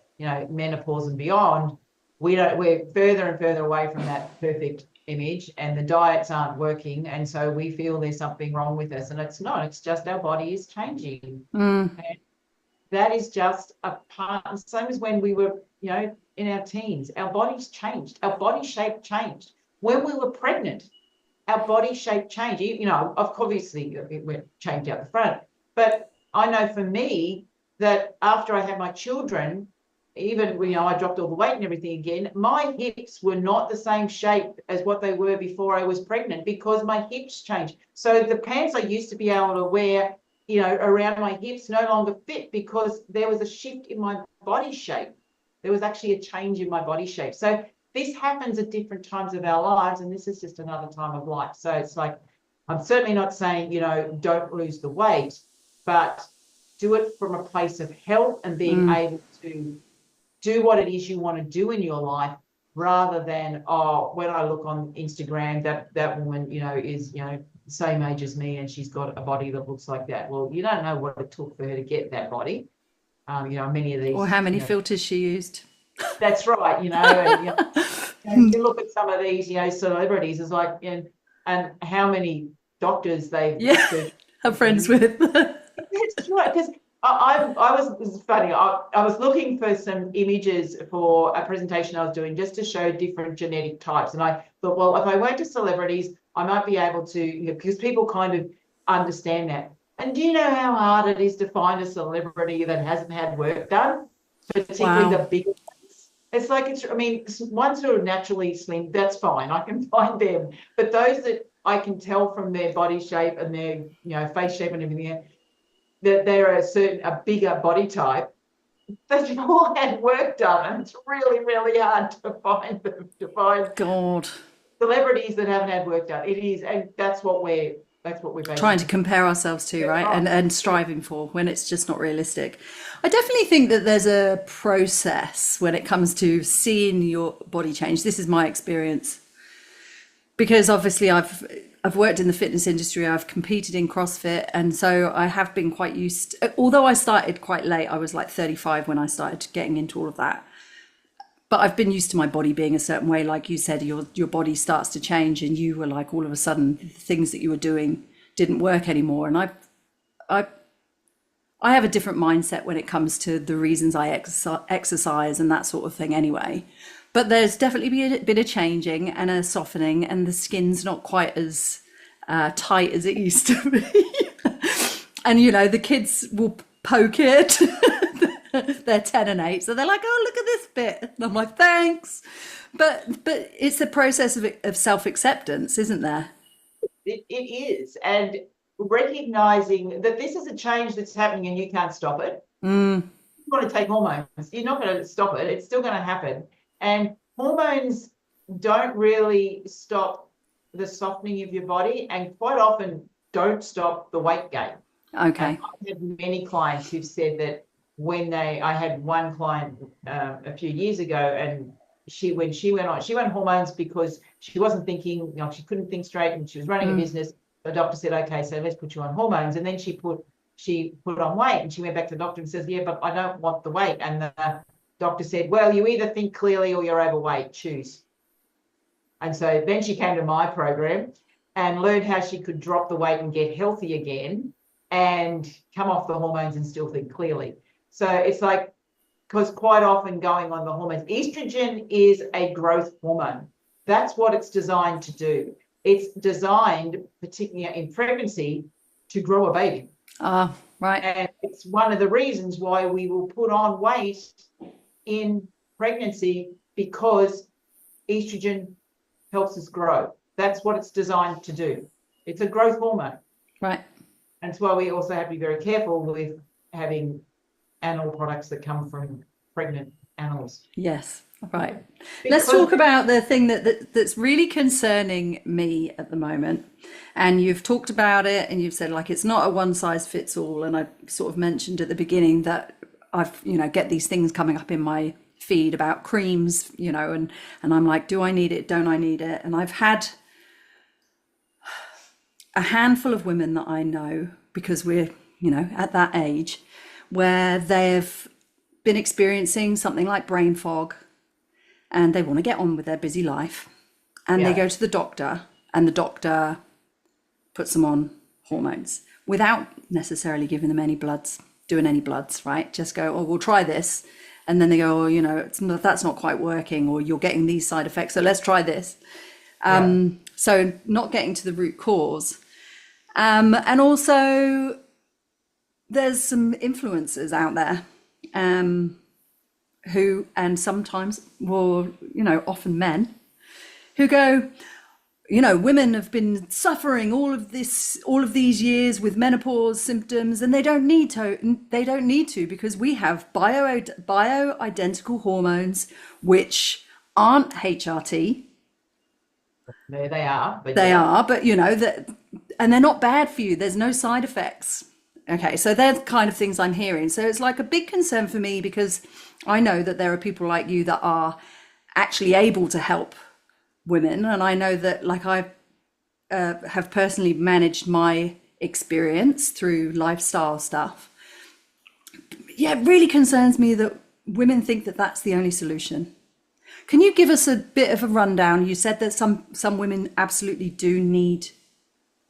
menopause and beyond, we're further and further away from that perfect image, and the diets aren't working, and so we feel there's something wrong with us, and it's not. It's just our body is changing. And that is just a part. Same as when we were in our teens, our bodies changed, our body shape changed. When we were pregnant, our body shape changed. Obviously it went changed out the front, but I know for me that after I had my children, even I dropped all the weight and everything again, my hips were not the same shape as what they were before I was pregnant, because my hips changed. So the pants I used to be able to wear, around my hips no longer fit, because there was a shift in my body shape. There was actually a change in my body shape. So this happens at different times of our lives, and this is just another time of life. So it's like, I'm certainly not saying, don't lose the weight, but do it from a place of health and being able to do what it is you want to do in your life, rather than, when I look on Instagram, that woman, is, same age as me, and she's got a body that looks like that. Well, you don't know what it took for her to get that body. Many of these, or how many filters she used. That's right. And you look at some of these, celebrities, it's like, and how many doctors they've are friends with. That's right, because it's funny. I was looking for some images for a presentation I was doing, just to show different genetic types, and I thought, well, if I went to celebrities, I might be able to, because people kind of understand that. And do you know how hard it is to find a celebrity that hasn't had work done, particularly the bigger ones? It's like, ones who are naturally slim, that's fine, I can find them. But those that I can tell from their body shape and their face shape and everything, that they're a bigger body type, they've all had work done, and it's really, really hard to find them, God, celebrities that haven't had work done. It is, and that's what we're trying to compare ourselves to, right? And striving for, when it's just not realistic. I definitely think that there's a process when it comes to seeing your body change. This is my experience, because obviously I've worked in the fitness industry, I've competed in CrossFit, and so I have been quite used, although I started quite late, I was like 35 when I started getting into all of that. But I've been used to my body being a certain way. Like you said, your body starts to change, and you were like, all of a sudden, the things that you were doing didn't work anymore. And I have a different mindset when it comes to the reasons I exercise and that sort of thing anyway. But there's definitely a bit of changing and a softening, and the skin's not quite as tight as it used to be. And, the kids will poke it. They're 10 and 8, so they're like, oh, look at this bit, and I'm like, thanks. But it's a process of self-acceptance, isn't there? It is, and recognizing that this is a change that's happening and you can't stop it. You want to take hormones, you're not going to stop it. It's still going to happen, and hormones don't really stop the softening of your body, and quite often don't stop the weight gain. Okay. I've had many clients who've said that I had one client a few years ago, and she went hormones because she wasn't thinking, she couldn't think straight, and she was running a business. The doctor said, okay, so let's put you on hormones. And then she put on weight, and she went back to the doctor and says, yeah, but I don't want the weight. And the doctor said, well, you either think clearly or you're overweight, choose. And so then she came to my program and learned how she could drop the weight and get healthy again and come off the hormones and still think clearly. So it's like, because quite often going on the hormones, estrogen is a growth hormone. That's what it's designed to do. It's designed, particularly in pregnancy, to grow a baby. Right. And it's one of the reasons why we will put on weight in pregnancy, because estrogen helps us grow. That's what it's designed to do. It's a growth hormone. Right. And that's why we also have to be very careful with having animal products that come from pregnant animals. Yes. Right. Let's talk about the thing that's really concerning me at the moment. And you've talked about it and you've said like it's not a one size fits all. And I sort of mentioned at the beginning that I've, get these things coming up in my feed about creams, and I'm like, do I need it? Don't I need it? And I've had a handful of women that I know, because we're, at that age, where they've been experiencing something like brain fog and they want to get on with their busy life. And they go to the doctor and the doctor puts them on hormones without necessarily giving them any bloods, doing any bloods, right? Just go, oh, we'll try this. And then they go, oh, that's not quite working, or you're getting these side effects. So let's try this. So not getting to the root cause. And also there's some influencers out there who, and sometimes, often men, who go, women have been suffering all of these years with menopause symptoms, and they don't need to because we have bioidentical hormones which aren't HRT. No, they are. But that, and they're not bad for you. There's no side effects. Okay, so they're the kind of things I'm hearing. So it's like a big concern for me, because I know that there are people like you that are actually able to help women, and I know that, like, I have personally managed my experience through lifestyle stuff. Yeah, it really concerns me that women think that that's the only solution. Can you give us a bit of a rundown? You said that some women absolutely do need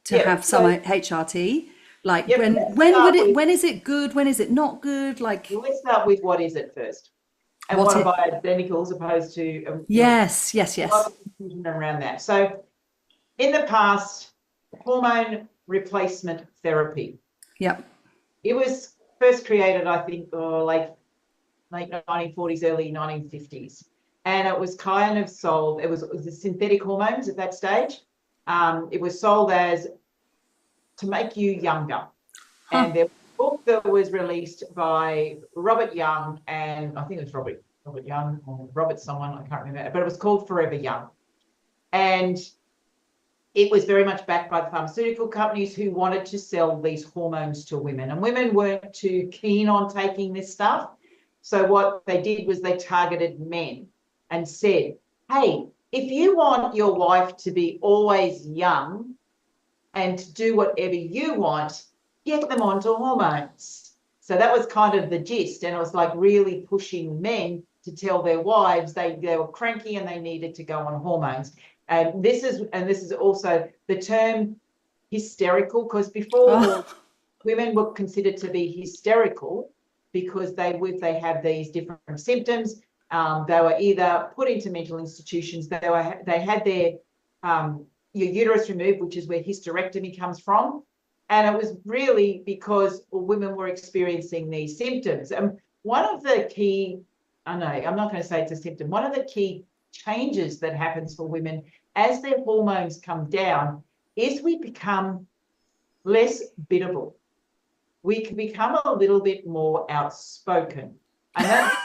to have some HRT. Like, when is it good? When is it not good? Like, let's start with what is it first, and what are bioidentical as opposed to yes. Around that. So, in the past, hormone replacement therapy. Yep. It was first created, I think, late 1940s, early 1950s, and it was kind of sold. It was the synthetic hormones at that stage. It was sold as to make you younger. And there was a book that was released by Robert Young, and I think it was Robert Young or Robert someone, I can't remember, but it was called Forever Young. And it was very much backed by the pharmaceutical companies who wanted to sell these hormones to women. And women weren't too keen on taking this stuff. So what they did was they targeted men and said, hey, if you want your wife to be always young and to do whatever you want, get them onto hormones. So that was kind of the gist. And it was like really pushing men to tell their wives they were cranky and they needed to go on hormones. And this is also the term hysterical, because before women were considered to be hysterical because they have these different symptoms. They were either put into mental institutions, they had their your uterus removed, which is where hysterectomy comes from. And it was really because women were experiencing these symptoms. And one of the key, I'm not going to say it's a symptom, one of the key changes that happens for women as their hormones come down is we become less biddable. We can become a little bit more outspoken. And that's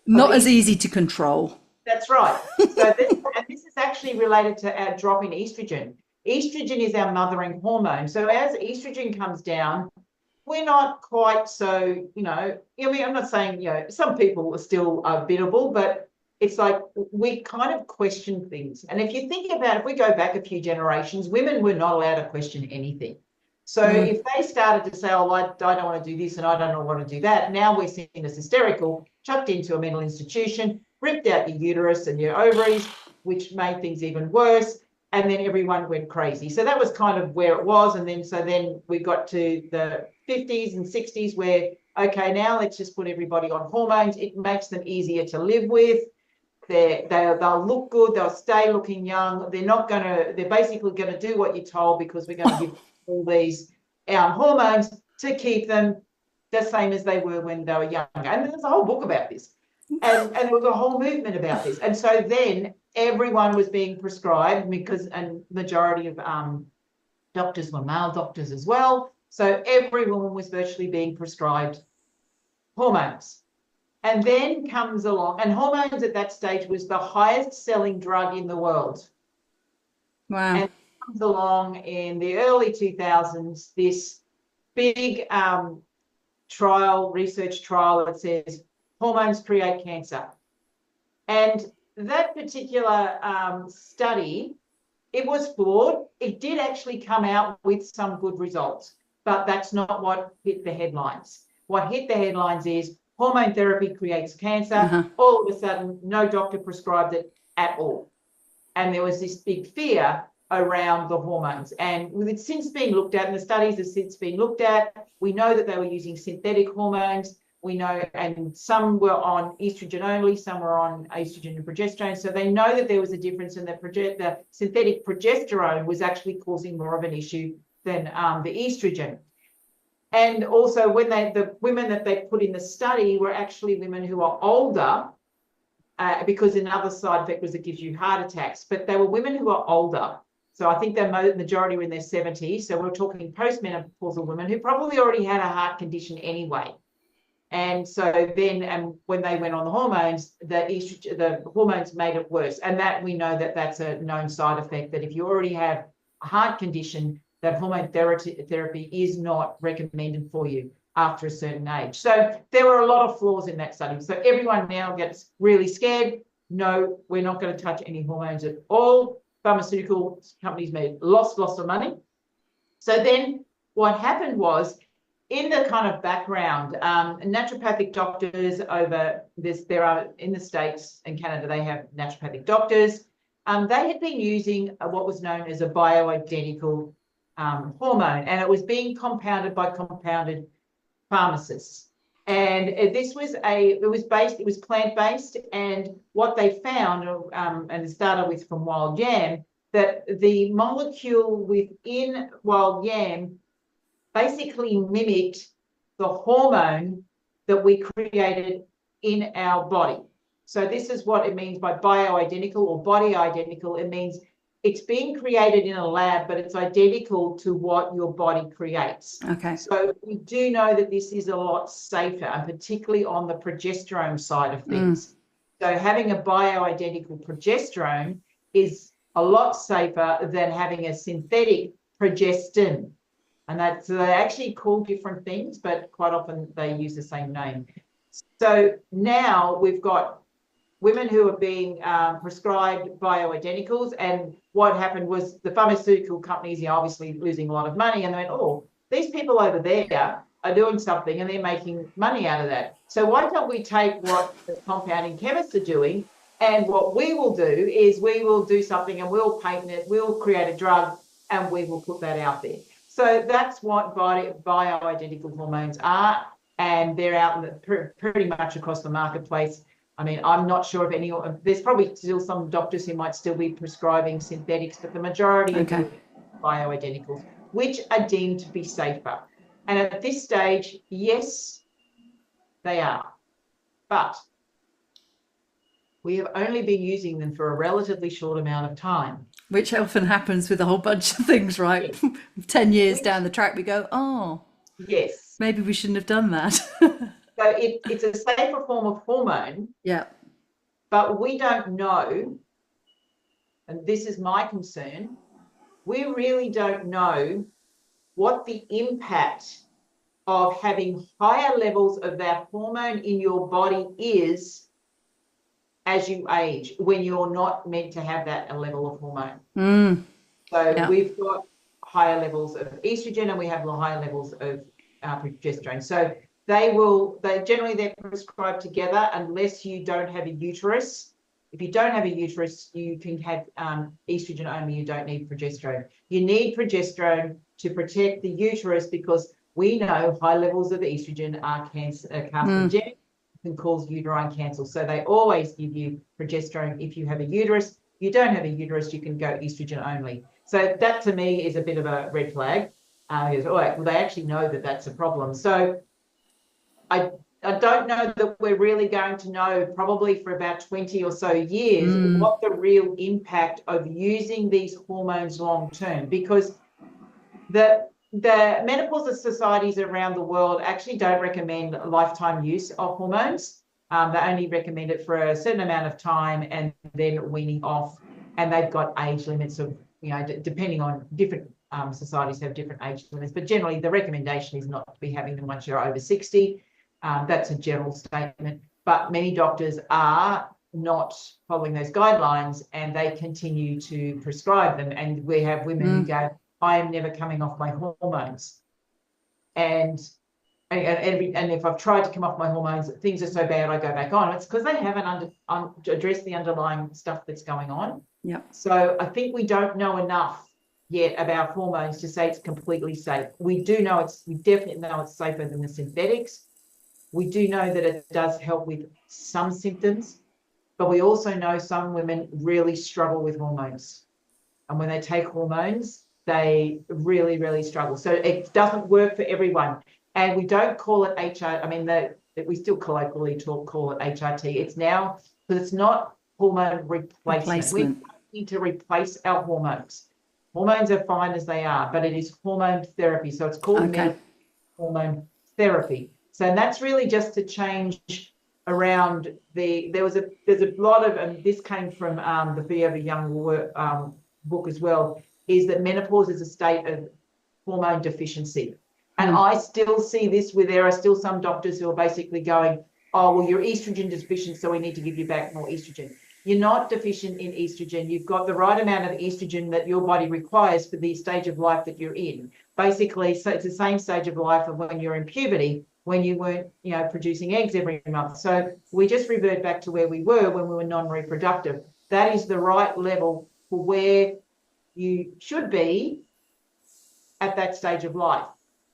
not as easy to control. That's right. So this is actually related to our drop in estrogen. Estrogen is our mothering hormone. So as estrogen comes down, we're not quite so, I'm not saying, some people are still biddable, but it's like we kind of question things. And if you think about it, if we go back a few generations, women were not allowed to question anything. So if they started to say, oh, I don't want to do this and I don't want to do that, now we're seen as hysterical, chucked into a mental institution, ripped out your uterus and your ovaries, which made things even worse. And then everyone went crazy. So that was kind of where it was. And then we got to the 50s and 60s where, okay, now let's just put everybody on hormones. It makes them easier to live with. They'll look good. They'll stay looking young. They're basically going to do what you're told, because we're going to give all these hormones to keep them the same as they were when they were younger. And there's a whole book about this. And there was a whole movement about this. And so then everyone was being prescribed because, and majority of doctors were male doctors as well. So every woman was virtually being prescribed hormones. And then comes along, and hormones at that stage was the highest selling drug in the world. Wow. And comes along in the early 2000s, this big research trial that says hormones create cancer. And that particular study, it was flawed. It did actually come out with some good results, but that's not what hit the headlines. What hit the headlines is hormone therapy creates cancer. All of a sudden, no doctor prescribed it at all. And there was this big fear around the hormones. And it's since been looked at, and the studies have since been looked at. We know that they were using synthetic hormones. We know, and some were on estrogen only, some were on estrogen and progesterone. So they know that there was a difference in the synthetic progesterone was actually causing more of an issue than the estrogen. And also when the women that they put in the study were actually women who are older, because another side effect was it gives you heart attacks, but they were women who are older. So I think the majority were in their 70s. So we're talking postmenopausal women who probably already had a heart condition anyway. And so then, and when they went on the hormones, the hormones made it worse. And that we know that that's a known side effect, that if you already have a heart condition, that hormone therapy is not recommended for you after a certain age. So there were a lot of flaws in that study. So everyone now gets really scared. No, we're not going to touch any hormones at all. Pharmaceutical companies made lots of money. So then what happened was, in the kind of background, naturopathic doctors over this, there are in the States and Canada, they have naturopathic doctors. They had been using what was known as a bioidentical hormone, and it was being compounded by compounded pharmacists. And this was it was plant-based, and what they found, and it started with from wild yam, that the molecule within wild yam basically mimicked the hormone that we created in our body. So this is what it means by bioidentical or body identical. It means it's being created in a lab, but it's identical to what your body creates. Okay. So we do know that this is a lot safer, and particularly on the progesterone side of things. So having a bioidentical progesterone is a lot safer than having a synthetic progestin. And that's, they actually call different things, but quite often they use the same name. So now we've got women who are being prescribed bioidenticals, and what happened was the pharmaceutical companies are obviously losing a lot of money, and they went, oh, these people over there are doing something and they're making money out of that. So why don't we take what the compounding chemists are doing, and what we will do is we will do something and we'll patent it, we'll create a drug, and we will put that out there. So that's what bioidentical hormones are, and they're out pretty much across the marketplace. I mean, I'm not sure if anyone, there's probably still some doctors who might still be prescribing synthetics, but the majority are bioidenticals, which are deemed to be safer. And at this stage, yes, they are. But we have only been using them for a relatively short amount of time. Which often happens with a whole bunch of things, right? 10 years down the track, we go, oh, yes, maybe we shouldn't have done that. So it's a safer form of hormone. Yeah. But we don't know, and this is my concern, we really don't know what the impact of having higher levels of that hormone in your body is as you age, when you're not meant to have that level of hormone. So we've got higher levels of estrogen, and we have higher levels of progesterone. So they're prescribed together unless you don't have a uterus. If you don't have a uterus, you can have estrogen only. You don't need progesterone. You need progesterone to protect the uterus, because we know high levels of estrogen are carcinogenic, can cause uterine cancer. So they always give you progesterone if you have a uterus. If you don't have a uterus, you can go estrogen only. So that to me is a bit of a red flag. Well, they actually know that that's a problem. So I don't know that we're really going to know probably for about 20 or so years what the real impact of using these hormones long term, because the menopause societies around the world actually don't recommend lifetime use of hormones. They only recommend it for a certain amount of time and then weaning off. And they've got age limits of, depending on different societies have different age limits, but generally the recommendation is not to be having them once you're over 60. That's a general statement, but many doctors are not following those guidelines and they continue to prescribe them. And we have women who go, I am never coming off my hormones. And if I've tried to come off my hormones, things are so bad, I go back on. It's because they haven't addressed the underlying stuff that's going on. Yeah. So I think we don't know enough yet about hormones to say it's completely safe. We definitely know it's safer than the synthetics. We do know that it does help with some symptoms, but we also know some women really struggle with hormones. And when they take hormones, they really, really struggle. So it doesn't work for everyone. And we don't call it HRT. I mean, we still colloquially call it HRT. It's now, because it's not hormone replacement. We don't need to replace our hormones. Hormones are fine as they are, but it is hormone therapy. So it's called hormone therapy. So that's really just to change around there's a lot of, and this came from the Forever Young book as well, is that menopause is a state of hormone deficiency. And I still see this where there are still some doctors who are basically going, oh, well, you're estrogen deficient, so we need to give you back more estrogen. You're not deficient in estrogen. You've got the right amount of estrogen that your body requires for the stage of life that you're in. Basically, so it's the same stage of life of when you're in puberty, when you weren't, producing eggs every month. So we just revert back to where we were when we were non-reproductive. That is the right level for where you should be at that stage of life.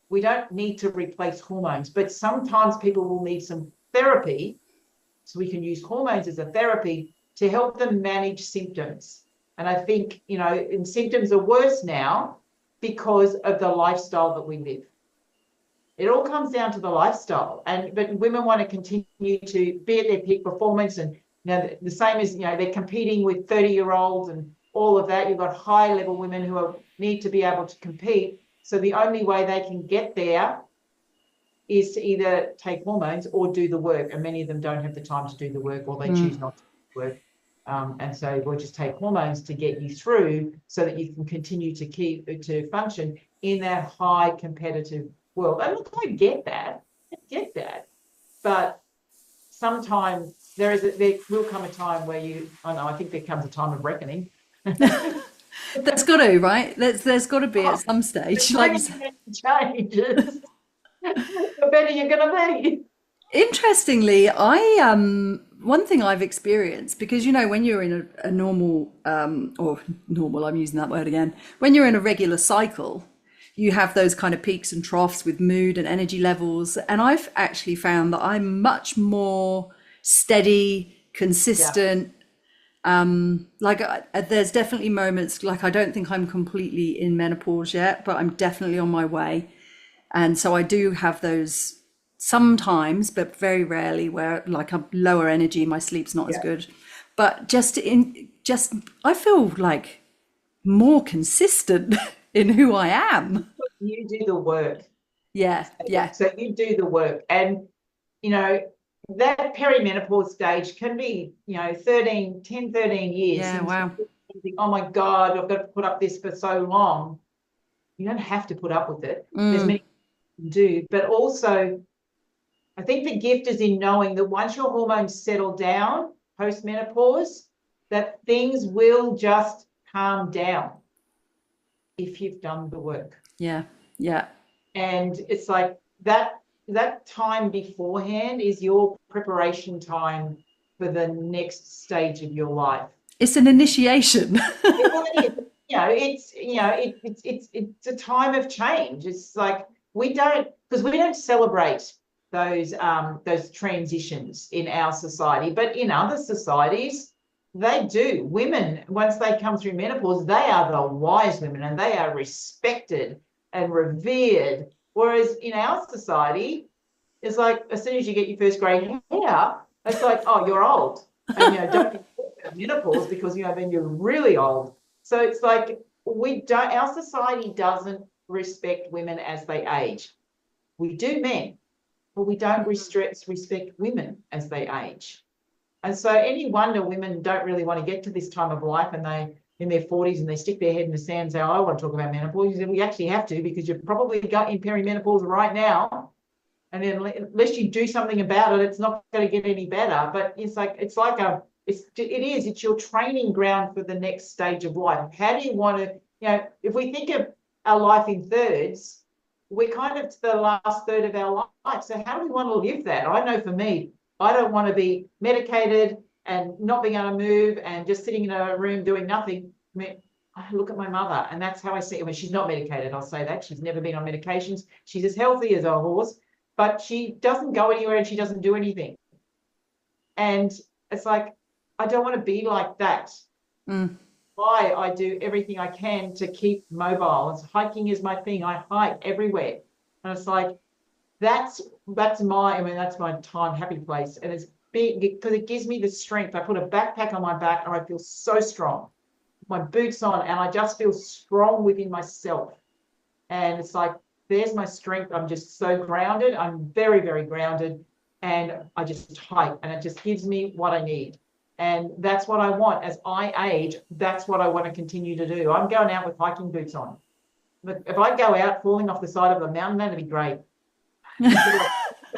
We don't need to replace hormones, but sometimes people will need some therapy. So we can use hormones as a therapy to help them manage symptoms. And I think, and symptoms are worse now because of the lifestyle that we live. It all comes down to the lifestyle. But women want to continue to be at their peak performance. And, the same as, they're competing with 30-year-olds and all of that. You've got high-level women who need to be able to compete. So the only way they can get there is to either take hormones or do the work. And many of them don't have the time to do the work, or they choose not to do the work. And so we'll just take hormones to get you through so that you can continue to function in that high competitive world. And look, I get that. But sometimes there will come a time where I think there comes a time of reckoning. There's got to, right? There's got to be at some stage. Like changes, the better you're going to be. Interestingly, one thing I've experienced, because when you're in a normal or normal, I'm using that word again, when you're in a regular cycle, you have those kind of peaks and troughs with mood and energy levels. And I've actually found that I'm much more steady, consistent. There's definitely moments, like I don't think I'm completely in menopause yet, but I'm definitely on my way. And so I do have those sometimes, but very rarely, where like I'm lower energy, my sleep's not as good. But I feel like more consistent in who I am. You do the work. Yeah. So you do the work. And, that perimenopause stage can be, 13 years. Yeah, wow. Think, oh my God, I've got to put up this for so long. You don't have to put up with it. There's many things you do. But also, I think the gift is in knowing that once your hormones settle down post-menopause, that things will just calm down if you've done the work. Yeah. And it's like that time beforehand is your preparation time for the next stage of your life. It's an initiation. It's a time of change. It's like we don't celebrate those transitions in our society, but in other societies they do. Women, once they come through menopause, they are the wise women and they are respected and revered. Whereas in our society, It's like as soon as you get your first grey hair, it's like, oh, you're old. And don't talk about menopause because then you're really old. So it's like our society doesn't respect women as they age. We do men, but we don't respect women as they age. And so any wonder women don't really want to get to this time of life and they in their 40s and they stick their head in the sand and say, oh, I want to talk about menopause. We actually have to because you've probably got in perimenopause right now. And then unless you do something about it, it's not going to get any better. But it's your training ground for the next stage of life. How do you want to, if we think of our life in thirds, we're kind of to the last third of our life. So how do we want to live that? I know for me, I don't want to be medicated and not being able to move and just sitting in a room doing nothing. I look at my mother and that's how I see it. When she's not medicated, I'll say that. She's never been on medications. She's as healthy as a horse, but she doesn't go anywhere and she doesn't do anything. And it's like, I don't want to be like that. Why I do everything I can to keep mobile. Hiking is my thing. I hike everywhere. And it's like, that's my time happy place. And it's big because it gives me the strength. I put a backpack on my back and I feel so strong. My boots on and I just feel strong within myself. And it's like, there's my strength. I'm just so grounded. I'm very, very grounded. And I just hike and it just gives me what I need. And that's what I want. As I age, that's what I want to continue to do. I'm going out with hiking boots on. But if I go out falling off the side of a mountain, that'd be great.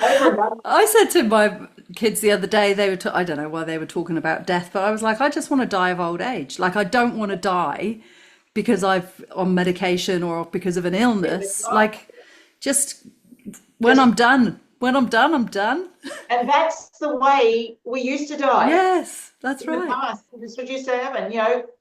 I said to my kids the other day, I don't know why they were talking about death, but I was like, I just want to die of old age. Like, I don't want to die because I've on medication or because of an illness. Like, just when I'm done, I'm done. And that's the way we used to die. Yes, that's right. In the past, this what used to happen,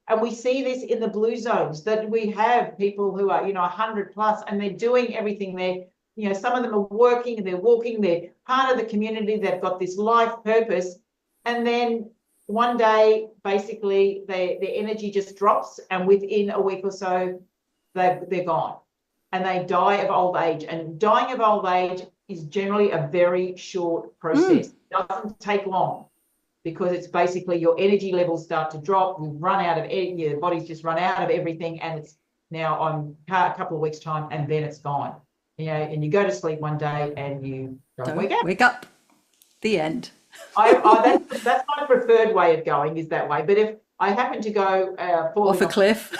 and we see this in the blue zones that we have people who are, 100 plus and they're doing everything. Some of them are working and they're walking, they're part of the community, they've got this life purpose. And then one day, basically, their energy just drops and within a week or so, they're gone. And they die of old age. And dying of old age is generally a very short process. It doesn't take long because it's basically your energy levels start to drop. You run out of your body's just run out of everything. And it's now on a couple of weeks' time and then it's gone. And you go to sleep one day and you don't wake up. The end. That's my preferred way of going is that way. But if I happen to go off a cliff,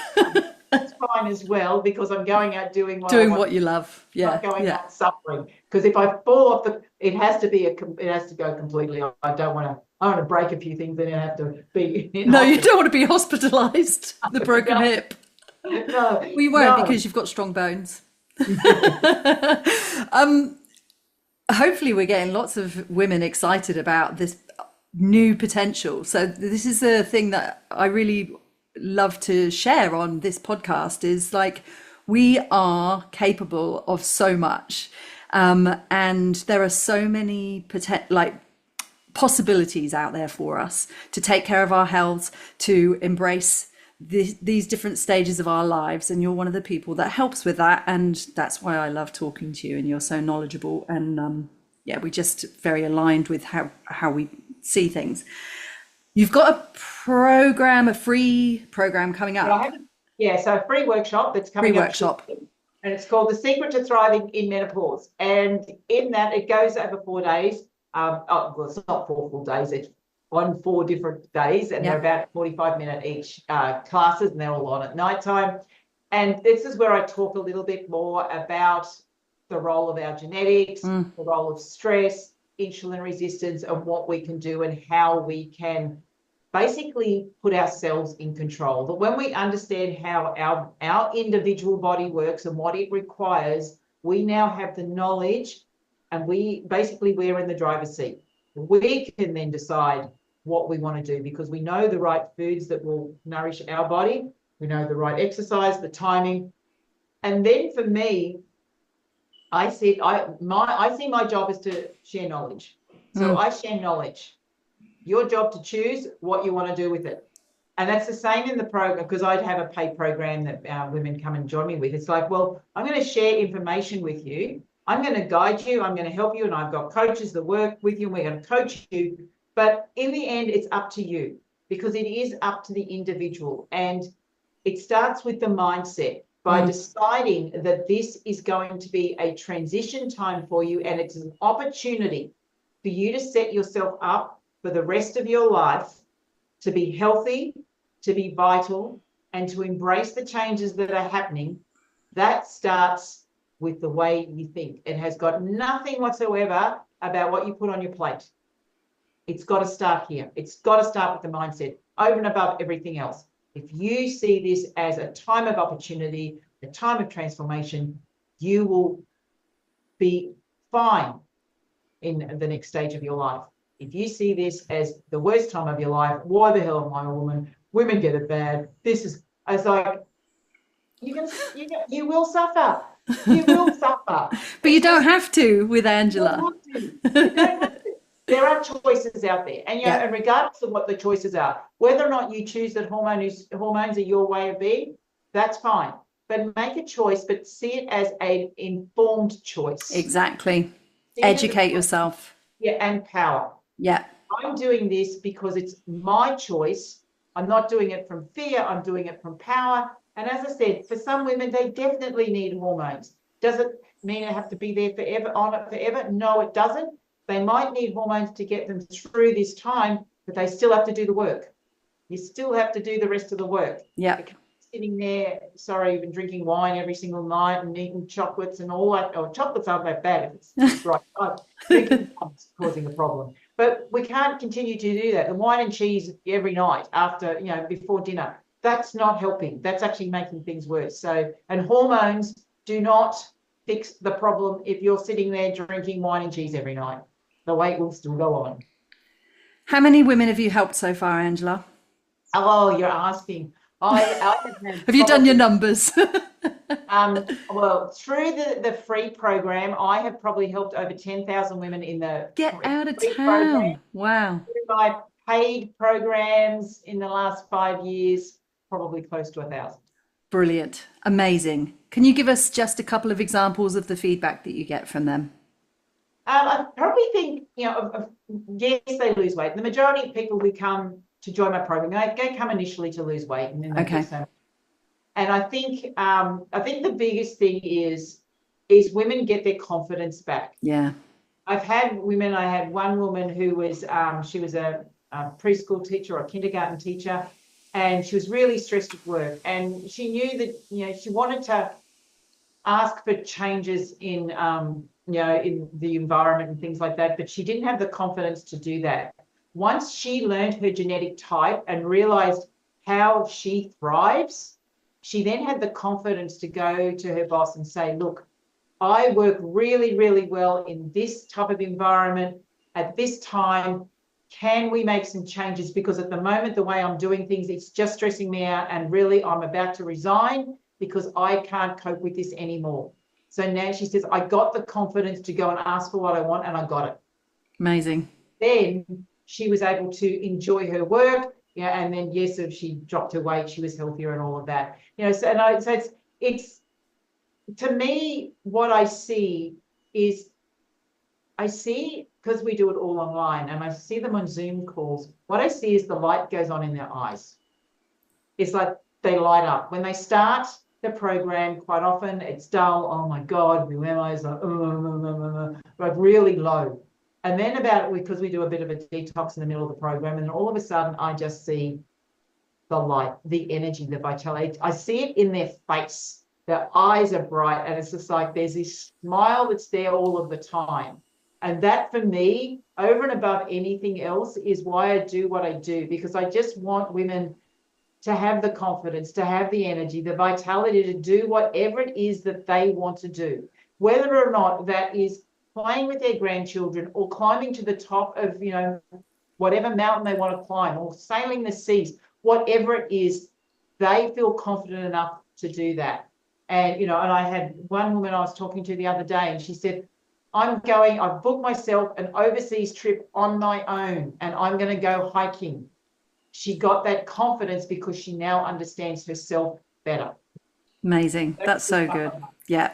that's fine as well because I'm going out doing what you love. Yeah, not going out suffering. Because if I fall off it has to go completely. I want to break a few things and I have to be. No, you don't want to be hospitalised. The broken hip. No, we won't because you've got strong bones. Hopefully we're getting lots of women excited about this new potential. So this is the thing that I really love to share on this podcast is like we are capable of so much, and there are so many possibilities out there for us to take care of our health, to embrace these different stages of our lives, and you're one of the people that helps with that, and that's why I love talking to you, and you're so knowledgeable, and we're just very aligned with how we see things. You've got a free program coming up. So a free workshop that's coming up. And it's called The Secret to Thriving in Menopause. And in that, it goes over 4 days. It's not 4 full days. It's on 4 different days, and they're about 45-minute each classes, and they're all on at nighttime. And this is where I talk a little bit more about the role of our genetics, the role of stress, insulin resistance, and what we can do and how we can basically put ourselves in control. But when we understand how our individual body works and what it requires, we now have the knowledge, and we're in the driver's seat. We can then decide what we want to do because we know the right foods that will nourish our body. We know the right exercise, the timing. And then for me, I see my job is to share knowledge. So I share knowledge. Your job to choose what you want to do with it. And that's the same in the program because I'd have a paid program that women come and join me with. It's like, well, I'm going to share information with you. I'm going to guide you. I'm going to help you. And I've got coaches that work with you and we're going to coach you. But in the end, it's up to you, because it is up to the individual. And it starts with the mindset by deciding that this is going to be a transition time for you. And it's an opportunity for you to set yourself up for the rest of your life to be healthy, to be vital, and to embrace the changes that are happening. That starts with the way you think. It has got nothing whatsoever about what you put on your plate. It's got to start here. It's got to start with the mindset, over and above everything else. If you see this as a time of opportunity, a time of transformation, you will be fine in the next stage of your life. If you see this as the worst time of your life, why the hell am I a woman? Women get it bad. This is, it's like, you will suffer. You will suffer. But you don't have to with Angela. You don't have to. There are choices out there. And, and regardless of what the choices are, whether or not you choose that hormones are your way of being, that's fine. But make a choice, but see it as an informed choice. Exactly. Educate yourself. Yeah, and power. Yeah. I'm doing this because it's my choice. I'm not doing it from fear. I'm doing it from power. And as I said, for some women, they definitely need hormones. Does it mean they have to be there forever, on it forever? No, it doesn't. They might need hormones to get them through this time, but they still have to do the work. You still have to do the rest of the work. Yeah. Sitting there, even drinking wine every single night and eating chocolates and all that. Oh, chocolates aren't that bad if it's right. Drinking is causing a problem. But we can't continue to do that. The wine and cheese every night after, before dinner, that's not helping. That's actually making things worse. So, and hormones do not fix the problem if you're sitting there drinking wine and cheese every night. The weight will still go on. How many women have you helped so far, Angela? Oh, you're asking. Have you done your numbers? Well, through the free program, I have probably helped over 10,000 women in the Get out of town. Program. Wow. Through my paid programs in the last 5 years, probably close to 1,000. Brilliant. Amazing. Can you give us just a couple of examples of the feedback that you get from them? I probably think, yes, they lose weight. The majority of people who come to join my program, they come initially to lose weight, and then they do so. And I think the biggest thing is women get their confidence back. Yeah. I've had women. I had one woman who was she was a preschool teacher or a kindergarten teacher, and she was really stressed at work, and she knew that she wanted to ask for changes in in the environment and things like that, but she didn't have the confidence to do that. Once she learned her genetic type and realized how she thrives, she then had the confidence to go to her boss and say, look, I work really, really well in this type of environment at this time. Can we make some changes? Because at the moment, the way I'm doing things, it's just stressing me out, and really I'm about to resign because I can't cope with this anymore. So now she says, I got the confidence to go and ask for what I want, and I got it. Amazing. Then she was able to enjoy her work. And then, yes, if she dropped her weight, she was healthier and all of that. So it's to me, what I see is, because we do it all online and I see them on Zoom calls, what I see is the light goes on in their eyes. It's like they light up. When they start the program, quite often it's dull. Oh my God, who am I? It's like really low. And then because we do a bit of a detox in the middle of the program, and then all of a sudden I just see the light, the energy, the vitality. I see it in their face. Their eyes are bright, and it's just like there's this smile that's there all of the time. And that, for me, over and above anything else, is why I do what I do, because I just want women to have the confidence, to have the energy, the vitality to do whatever it is that they want to do, whether or not that is playing with their grandchildren or climbing to the top of, whatever mountain they want to climb, or sailing the seas, whatever it is, they feel confident enough to do that. And, and I had one woman I was talking to the other day, and she said, I've booked myself an overseas trip on my own, and I'm going to go hiking. She got that confidence because she now understands herself better. Amazing. That's so good. Yeah.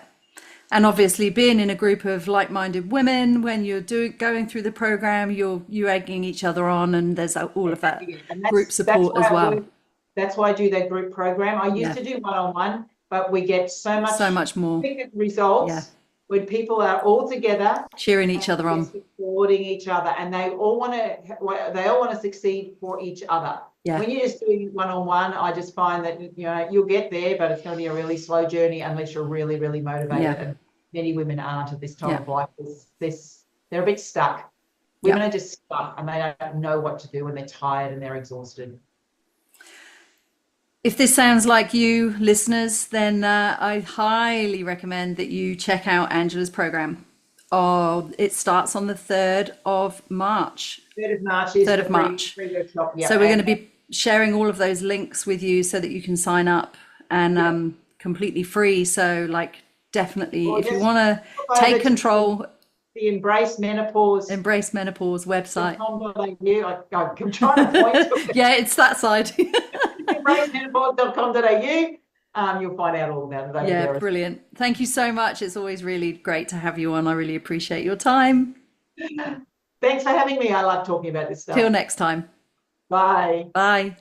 And obviously being in a group of like-minded women, when you're going through the program, you egging each other on, and there's all of that And group that's support why as well. that's why I do that group program. I used Yeah, to do one-on-one, but we get so so much much more. quicker Yeah, results when people are all together cheering each and other they're on. supporting each other, and they all want to succeed for each other. Yeah, When you're just doing it one-on-one, I just find that you'll get there, but it's going to be a really slow journey unless you're really, really motivated. yeah, And many women aren't at this time yeah, of life. They're a bit stuck. yeah. Women are just stuck and they don't know what to do when they're tired and they're exhausted. If this sounds like you, listeners, then I highly recommend that you check out Angela's program. Oh, it starts on the 3rd of March. 3rd of March is 3rd the of March. free workshop. Yeah. So we're going to be sharing all of those links with you so that you can sign up, and completely free. So like, definitely, Or if you just want to pop over take to control, the Embrace Menopause. Embrace Menopause website. I'm trying to point to Yeah, it's that side. embracemenopause.com.au. You'll find out all about it over Yeah, there. brilliant. Thank you so much. It's always really great to have you on. I really appreciate your time. Thanks for having me. I love talking about this Till stuff. next time. Bye. Bye.